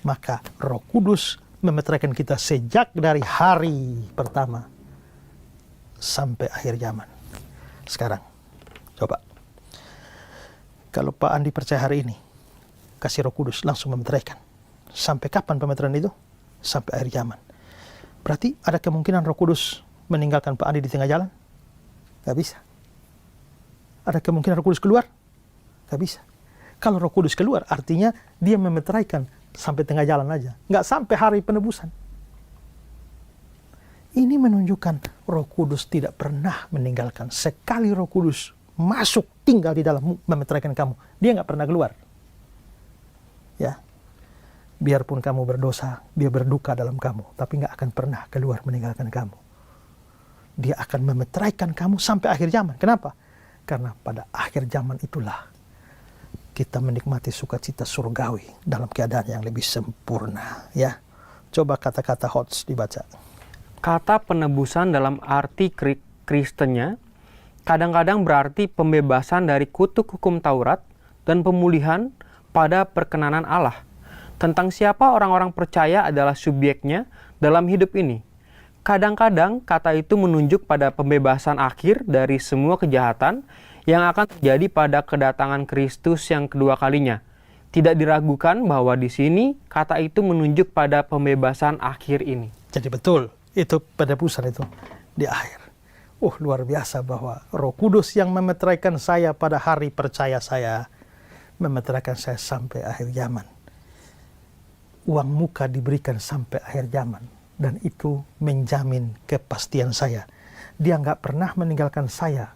Maka Roh Kudus memeteraikan kita sejak dari hari pertama sampai akhir zaman. Sekarang, coba. Kalau Pak Andi percaya hari ini, kasih Roh Kudus langsung memeteraikan. Sampai kapan pemeteraian itu? Sampai akhir zaman. Berarti ada kemungkinan Roh Kudus meninggalkan Pak Andi di tengah jalan? Gak bisa. Ada kemungkinan Roh Kudus keluar? Gak bisa. Kalau Roh Kudus keluar, artinya dia memeteraikan sampai tengah jalan aja. Gak sampai hari penebusan. Ini menunjukkan Roh Kudus tidak pernah meninggalkan. Sekali Roh Kudus masuk tinggal di dalammu, memeteraikan kamu. Dia nggak pernah keluar. Ya, biarpun kamu berdosa, dia berduka dalam kamu, tapi nggak akan pernah keluar meninggalkan kamu. Dia akan memeteraikan kamu sampai akhir zaman. Kenapa? Karena pada akhir zaman itulah kita menikmati sukacita surgawi dalam keadaan yang lebih sempurna. Ya, coba kata-kata Hodge dibaca. Kata penebusan dalam arti Kristennya kadang-kadang berarti pembebasan dari kutuk hukum Taurat dan pemulihan pada perkenanan Allah. Tentang siapa orang-orang percaya adalah subjeknya dalam hidup ini. Kadang-kadang kata itu menunjuk pada pembebasan akhir dari semua kejahatan yang akan terjadi pada kedatangan Kristus yang kedua kalinya. Tidak diragukan bahwa di sini kata itu menunjuk pada pembebasan akhir ini. Jadi betul, itu penebusan itu di akhir. Luar biasa bahwa Roh Kudus yang memeteraikan saya pada hari percaya saya, memeteraikan saya sampai akhir zaman. Uang muka diberikan sampai akhir zaman. Dan itu menjamin kepastian saya. Dia nggak pernah meninggalkan saya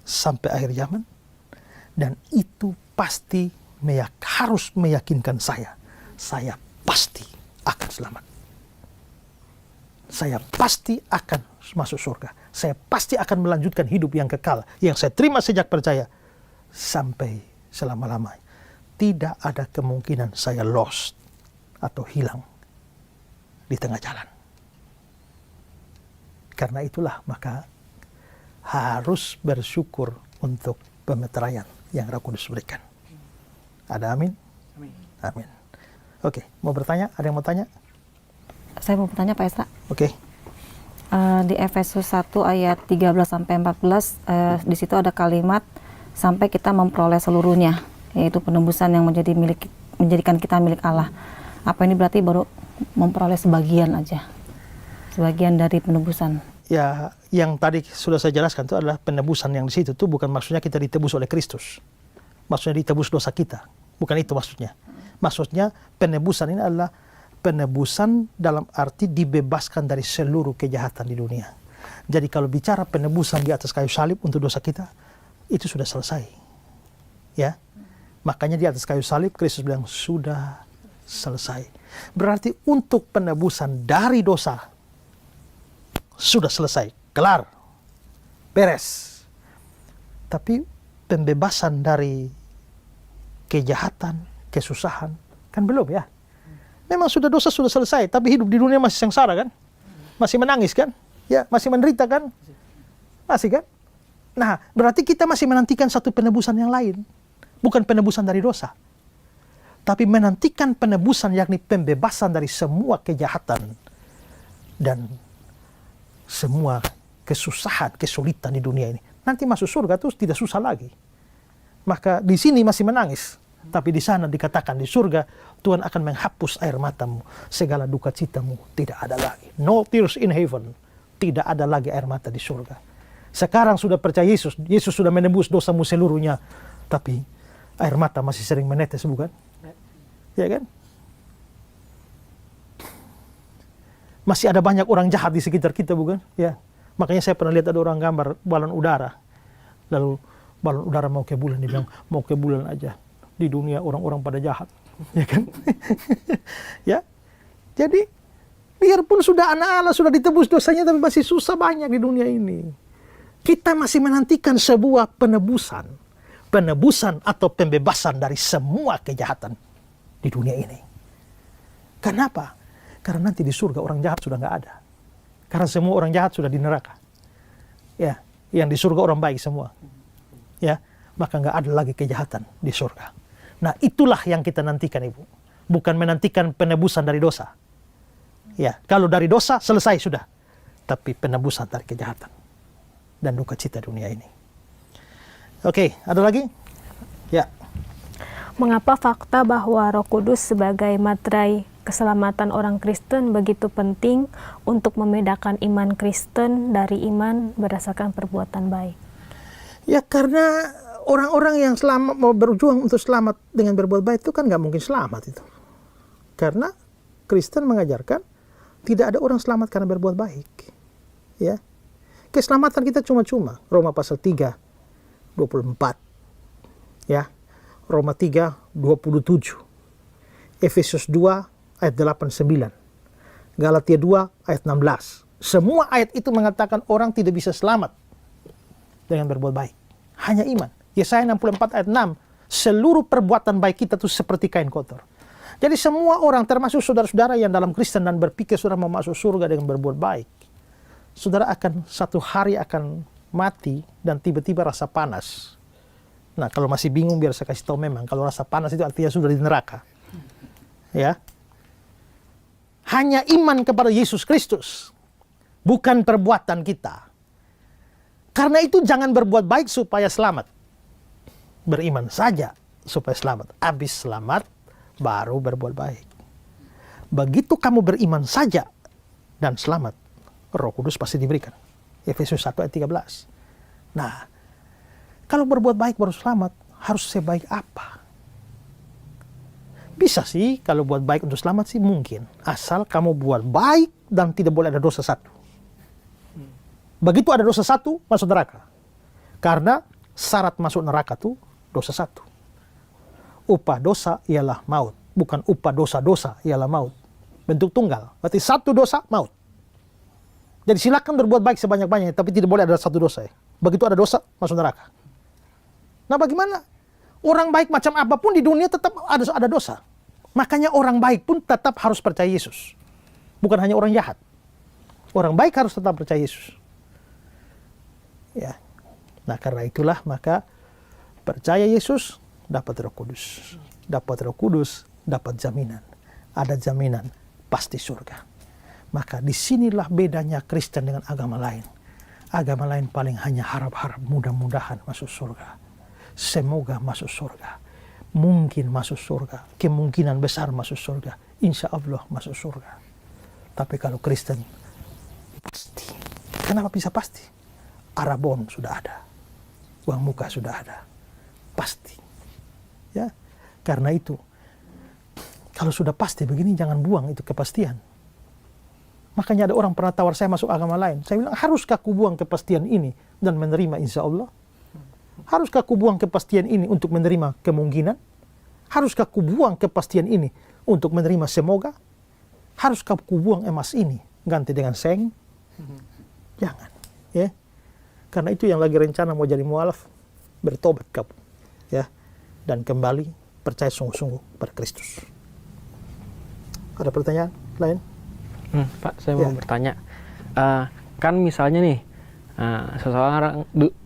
sampai akhir zaman. Dan itu pasti harus meyakinkan saya pasti akan selamat. Saya pasti akan masuk surga. Saya pasti akan melanjutkan hidup yang kekal, yang saya terima sejak percaya sampai selama-lamanya. Tidak ada kemungkinan saya lost atau hilang di tengah jalan. Karena itulah maka harus bersyukur untuk pemeteraian yang Roh Kudus berikan. Ada amin? Amin. Oke, mau bertanya? Ada yang mau tanya? Saya mau bertanya Pak Esra. Oke. Di Efesus 1 ayat 13-14, di situ ada kalimat sampai kita memperoleh seluruhnya, yaitu penebusan yang menjadikan kita milik Allah. Apa ini berarti baru memperoleh sebagian aja? Sebagian dari penebusan. Ya, yang tadi sudah saya jelaskan itu adalah penebusan yang di situ itu bukan maksudnya kita ditebus oleh Kristus. Maksudnya ditebus dosa kita. Bukan itu maksudnya. Maksudnya penebusan ini adalah penebusan dalam arti dibebaskan dari seluruh kejahatan di dunia. Jadi kalau bicara penebusan di atas kayu salib untuk dosa kita, itu sudah selesai. Ya. Makanya di atas kayu salib Kristus bilang sudah selesai. Berarti untuk penebusan dari dosa sudah selesai, kelar, beres. Tapi pembebasan dari kejahatan, kesusahan kan belum ya. Memang sudah dosa sudah selesai, tapi hidup di dunia masih sengsara kan? Masih menangis kan? Ya, masih menderita kan? Masih kan? Nah, berarti kita masih menantikan satu penebusan yang lain. Bukan penebusan dari dosa. Tapi menantikan penebusan yakni pembebasan dari semua kejahatan dan semua kesusahan, kesulitan di dunia ini. Nanti masuk surga terus tidak susah lagi. Maka di sini masih menangis. Tapi di sana dikatakan di surga Tuhan akan menghapus air matamu, segala duka citamu tidak ada lagi. No tears in heaven. Tidak ada lagi air mata di surga. Sekarang sudah percaya Yesus, Yesus sudah menebus dosamu seluruhnya, tapi air mata masih sering menetes, bukan? Ya kan? Masih ada banyak orang jahat di sekitar kita, bukan? Ya. Makanya saya pernah lihat ada orang gambar balon udara. Lalu balon udara mau ke bulan, dia bilang mau ke bulan aja. Di dunia orang-orang pada jahat, ya kan? Ya, jadi biarpun sudah anak Allah sudah ditebus dosanya, tapi masih susah banyak di dunia ini. Kita masih menantikan sebuah penebusan atau pembebasan dari semua kejahatan di dunia ini. Kenapa? Karena nanti di surga orang jahat sudah nggak ada. Karena semua orang jahat sudah di neraka. Ya, yang di surga orang baik semua. Ya, maka nggak ada lagi kejahatan di surga. Nah, itulah yang kita nantikan, Ibu. Bukan menantikan penebusan dari dosa. Ya, kalau dari dosa selesai sudah. Tapi penebusan dari kejahatan dan duka cita dunia ini. Oke, ada lagi? Ya. Mengapa fakta bahwa Roh Kudus sebagai materai keselamatan orang Kristen begitu penting untuk membedakan iman Kristen dari iman berdasarkan perbuatan baik? Ya, karena orang-orang yang mau berjuang untuk selamat dengan berbuat baik itu kan nggak mungkin selamat itu. Karena Kristen mengajarkan tidak ada orang selamat karena berbuat baik. Ya, Keselamatan kita cuma-cuma. Roma pasal 3, 24. Ya. Roma 3, 27. Efesus 2, ayat 8, 9. Galatia 2, ayat 16. Semua ayat itu mengatakan orang tidak bisa selamat dengan berbuat baik. Hanya iman. Yesaya 64, ayat 6. Seluruh perbuatan baik kita itu seperti kain kotor. Jadi semua orang, termasuk saudara-saudara yang dalam Kristen dan berpikir saudara mau masuk surga dengan berbuat baik, saudara akan satu hari akan mati dan tiba-tiba rasa panas. Nah, kalau masih bingung biar saya kasih tahu, memang kalau rasa panas itu artinya sudah di neraka. Ya. Hanya iman kepada Yesus Kristus, bukan perbuatan kita. Karena itu jangan berbuat baik supaya selamat. Beriman saja supaya selamat. Habis selamat baru berbuat baik. Begitu kamu beriman saja dan selamat, Roh Kudus pasti diberikan. Efesus 1 ayat 13. Nah, kalau berbuat baik baru selamat, harus sebaik apa? Bisa sih kalau buat baik untuk selamat sih mungkin. Asal kamu buat baik dan tidak boleh ada dosa satu. Begitu ada dosa satu, masuk neraka. Karena syarat masuk neraka itu dosa satu. Upah dosa ialah maut. Bukan upah dosa-dosa ialah maut. Bentuk tunggal. Berarti satu dosa, maut. Jadi silakan berbuat baik sebanyak-banyaknya, tapi tidak boleh ada satu dosa. Begitu ada dosa, masuk neraka. Nah, bagaimana? Orang baik macam apapun di dunia tetap ada dosa. Makanya orang baik pun tetap harus percaya Yesus. Bukan hanya orang jahat. Orang baik harus tetap percaya Yesus. Ya. Nah, karena itulah maka percaya Yesus dapat Roh Kudus. Dapat Roh Kudus, dapat jaminan. Ada jaminan pasti surga. Maka disinilah bedanya Kristen dengan agama lain. Agama lain paling hanya harap-harap mudah-mudahan masuk surga. Semoga masuk surga. Mungkin masuk surga. Kemungkinan besar masuk surga. Insya Allah masuk surga. Tapi kalau Kristen, pasti. Kenapa bisa pasti? Arabon sudah ada. Uang muka sudah ada. Pasti. Ya, karena itu, kalau sudah pasti begini jangan buang itu kepastian. Makanya ada orang pernah tawar saya masuk agama lain. Saya bilang, haruskah aku buang kepastian ini dan menerima insya Allah? Haruskah aku buang kepastian ini untuk menerima kemungkinan? Haruskah aku buang kepastian ini untuk menerima semoga? Haruskah aku buang emas ini ganti dengan seng? Jangan. Ya. Karena itu yang lagi rencana mau jadi mualaf, bertobat kamu. Ya. Dan kembali percaya sungguh-sungguh pada Kristus. Ada pertanyaan lain? Pak, saya mau bertanya. Kan misalnya nih,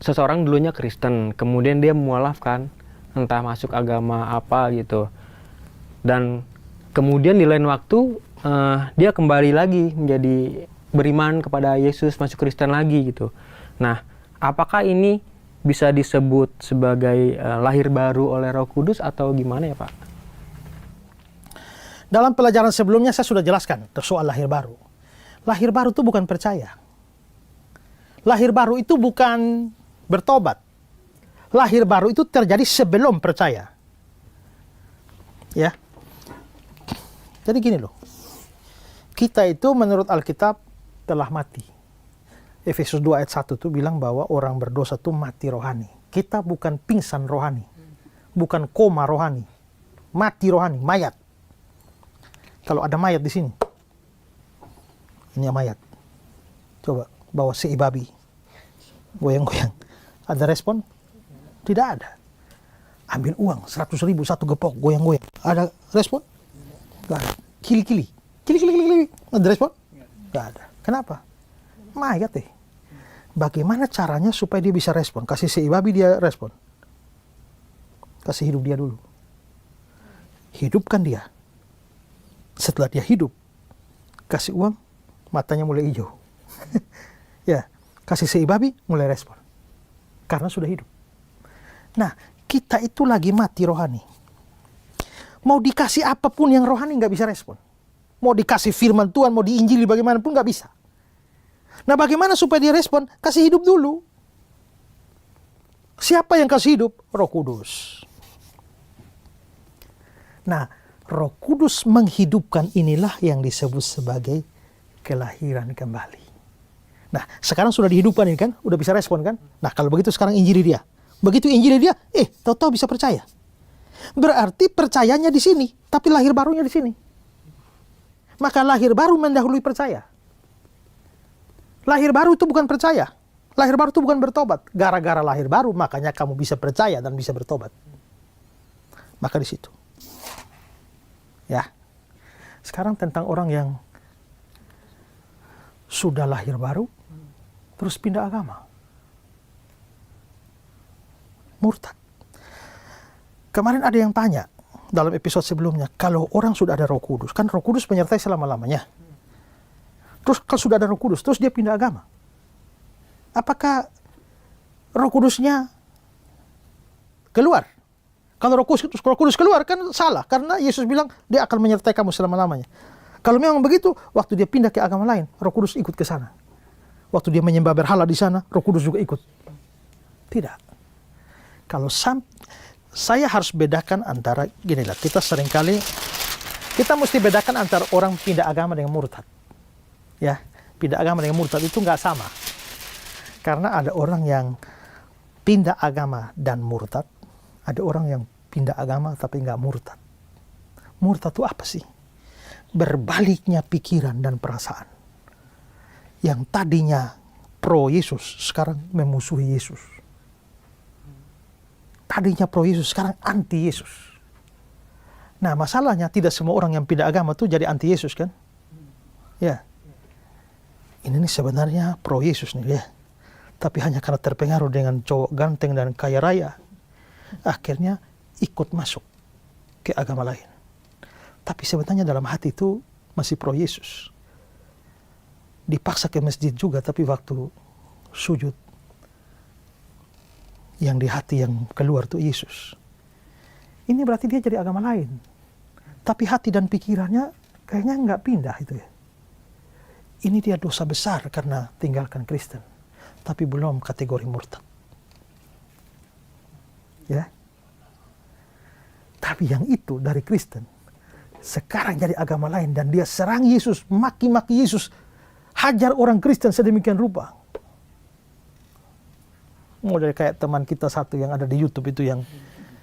seseorang dulunya Kristen, kemudian dia mualaf kan, entah masuk agama apa gitu. Dan kemudian di lain waktu, dia kembali lagi menjadi beriman kepada Yesus, masuk Kristen lagi gitu. Nah, apakah ini bisa disebut sebagai lahir baru oleh Roh Kudus atau gimana ya Pak? Dalam pelajaran sebelumnya saya sudah jelaskan soal lahir baru. Lahir baru itu bukan percaya. Lahir baru itu bukan bertobat. Lahir baru itu terjadi sebelum percaya. Ya. Jadi gini loh. Kita itu menurut Alkitab telah mati. Efesus 2 ayat 1 itu bilang bahwa orang berdosa itu mati rohani. Kita bukan pingsan rohani. Bukan koma rohani. Mati rohani, mayat. Kalau ada mayat di sini. Ini mayat. Coba bawa si babi. Goyang-goyang. Ada respon? Tidak ada. Ambil uang 100.000 satu gepok, goyang-goyang. Ada respon? Gak ada. Kili-kili. Kili-kili. Ada respon? Gak ada. Kenapa? Mayat deh. Bagaimana caranya supaya dia bisa respon? Kasih si babi dia respon. Kasih hidup dia dulu. Hidupkan dia. Setelah dia hidup, kasih uang, matanya mulai hijau. Ya, kasih si babi mulai respon. Karena sudah hidup. Nah, kita itu lagi mati rohani. Mau dikasih apapun yang rohani nggak bisa respon. Mau dikasih firman Tuhan, mau diinjili bagaimanapun nggak bisa. Nah, bagaimana supaya dia respon? Kasih hidup dulu. Siapa yang kasih hidup? Roh Kudus. Nah, Roh Kudus menghidupkan inilah yang disebut sebagai kelahiran kembali. Nah, sekarang sudah dihidupkan ini kan, udah bisa respon kan? Nah, kalau begitu sekarang injili dia. Begitu injili dia, tahu-tahu bisa percaya. Berarti percayanya di sini, tapi lahir barunya di sini. Maka lahir baru mendahului percaya. Lahir baru itu bukan percaya. Lahir baru itu bukan bertobat. Gara-gara lahir baru, makanya kamu bisa percaya dan bisa bertobat. Maka di situ. Ya. Sekarang tentang orang yang sudah lahir baru, terus pindah agama. Murtad. Kemarin ada yang tanya dalam episode sebelumnya, kalau orang sudah ada Roh Kudus, kan Roh Kudus menyertai selama-lamanya. Terus kalau sudah ada Roh Kudus, terus dia pindah agama. Apakah Roh Kudusnya keluar? Kalau Roh Kudus keluar kan salah, karena Yesus bilang dia akan menyertai kamu selama-lamanya. Kalau memang begitu, waktu dia pindah ke agama lain, Roh Kudus ikut ke sana. Waktu dia menyembah berhala di sana, Roh Kudus juga ikut. Tidak. Kalau saya harus bedakan antara, ginilah, kita mesti bedakan antara orang pindah agama dengan murtad. Ya, pindah agama dengan murtad itu nggak sama. Karena ada orang yang pindah agama dan murtad, ada orang yang pindah agama tapi nggak murtad. Murtad itu apa sih? Berbaliknya pikiran dan perasaan. Yang tadinya pro Yesus, sekarang memusuhi Yesus. Tadinya pro Yesus, sekarang anti Yesus. Nah, masalahnya tidak semua orang yang pindah agama itu jadi anti Yesus kan? Ya. Ini nih sebenarnya pro Yesus nih ya. Tapi hanya karena terpengaruh dengan cowok ganteng dan kaya raya, akhirnya ikut masuk ke agama lain. Tapi sebenarnya dalam hati itu masih pro Yesus. Dipaksa ke masjid juga, tapi waktu sujud, yang di hati yang keluar tuh Yesus. Ini berarti dia jadi agama lain. Tapi hati dan pikirannya kayaknya nggak pindah itu ya. Ini dia dosa besar karena tinggalkan Kristen. Tapi belum kategori murtad. Ya. Tapi yang itu dari Kristen, sekarang jadi agama lain dan dia serang Yesus, maki-maki Yesus, hajar orang Kristen sedemikian rupa. Mulai kayak teman kita satu yang ada di YouTube itu yang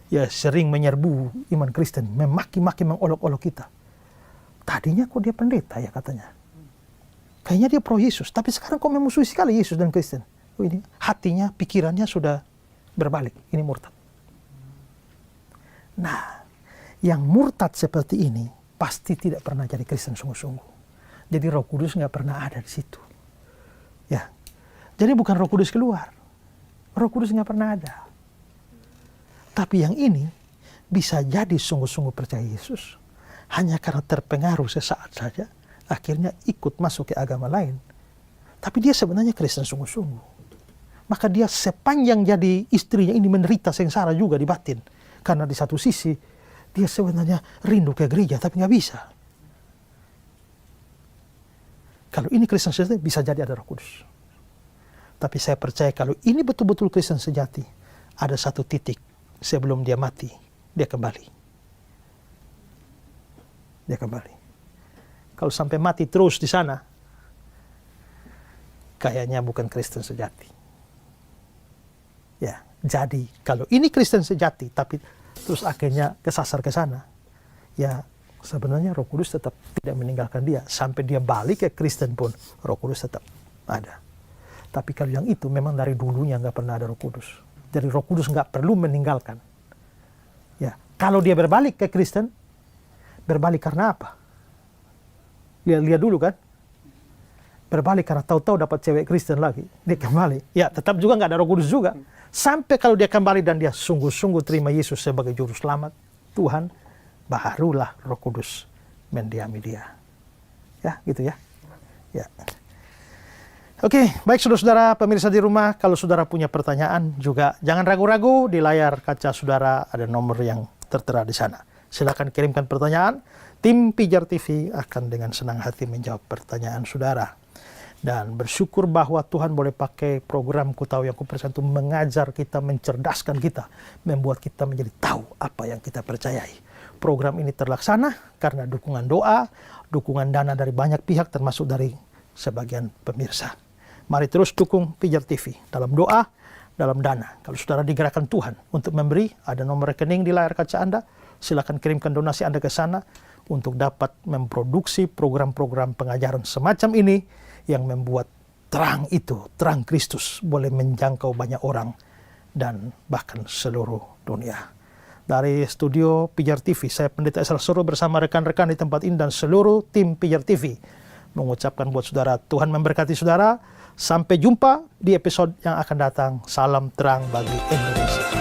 ya sering menyerbu iman Kristen, memaki-maki, mengolok-olok kita. Tadinya kok dia pendeta ya katanya. Kayaknya dia pro Yesus, tapi sekarang kok memusuhi sekali Yesus dan Kristen. Oh, ini hatinya, pikirannya sudah berbalik. Ini murtad. Nah, yang murtad seperti ini pasti tidak pernah jadi Kristen sungguh-sungguh. Jadi Roh Kudus nggak pernah ada di situ. Ya, jadi bukan Roh Kudus keluar. Roh Kudus nggak pernah ada. Tapi yang ini bisa jadi sungguh-sungguh percaya Yesus. Hanya karena terpengaruh sesaat saja, akhirnya ikut masuk ke agama lain. Tapi dia sebenarnya Kristen sungguh-sungguh. Maka dia sepanjang jadi istrinya ini menderita sengsara juga di batin. Karena di satu sisi, dia sebenarnya rindu ke gereja, tapi nggak bisa. Kalau ini Kristen sejati, bisa jadi ada Roh Kudus. Tapi saya percaya kalau ini betul-betul Kristen sejati, ada satu titik sebelum dia mati, dia kembali. Dia kembali. Kalau sampai mati terus di sana, kayaknya bukan Kristen sejati. Ya, jadi kalau ini Kristen sejati, tapi terus akhirnya kesasar ke sana, ya sebenarnya Roh Kudus tetap tidak meninggalkan dia. Sampai dia balik ke Kristen pun, Roh Kudus tetap ada. Tapi kalau yang itu memang dari dulunya nggak pernah ada Roh Kudus. Jadi Roh Kudus nggak perlu meninggalkan. Ya, kalau dia berbalik ke Kristen, berbalik karena apa? Lihat dulu kan. Berbalik karena tahu-tahu dapat cewek Kristen lagi. Dia kembali. Ya, tetap juga nggak ada Roh Kudus juga. Sampai kalau dia kembali dan dia sungguh-sungguh terima Yesus sebagai juru selamat Tuhan, barulah Roh Kudus mendiami dia. Ya, gitu ya. Ya. Oke, baik saudara-saudara pemirsa di rumah, kalau saudara punya pertanyaan juga jangan ragu-ragu, di layar kaca saudara ada nomor yang tertera di sana. Silakan kirimkan pertanyaan, tim Pijar TV akan dengan senang hati menjawab pertanyaan saudara. Dan bersyukur bahwa Tuhan boleh pakai program Ku Tahu Yang Ku Percaya untuk mengajar kita, mencerdaskan kita, membuat kita menjadi tahu apa yang kita percayai. Program ini terlaksana karena dukungan doa, dukungan dana dari banyak pihak termasuk dari sebagian pemirsa. Mari terus dukung Pijar TV dalam doa, dalam dana. Kalau saudara digerakkan Tuhan untuk memberi, ada nomor rekening di layar kaca Anda. Silakan kirimkan donasi Anda ke sana untuk dapat memproduksi program-program pengajaran semacam ini yang membuat terang itu, terang Kristus boleh menjangkau banyak orang dan bahkan seluruh dunia. Dari studio Pijar TV, saya Pendeta Esal Soro bersama rekan-rekan di tempat ini dan seluruh tim Pijar TV mengucapkan buat saudara, Tuhan memberkati saudara. Sampai jumpa di episode yang akan datang. Salam terang bagi Indonesia.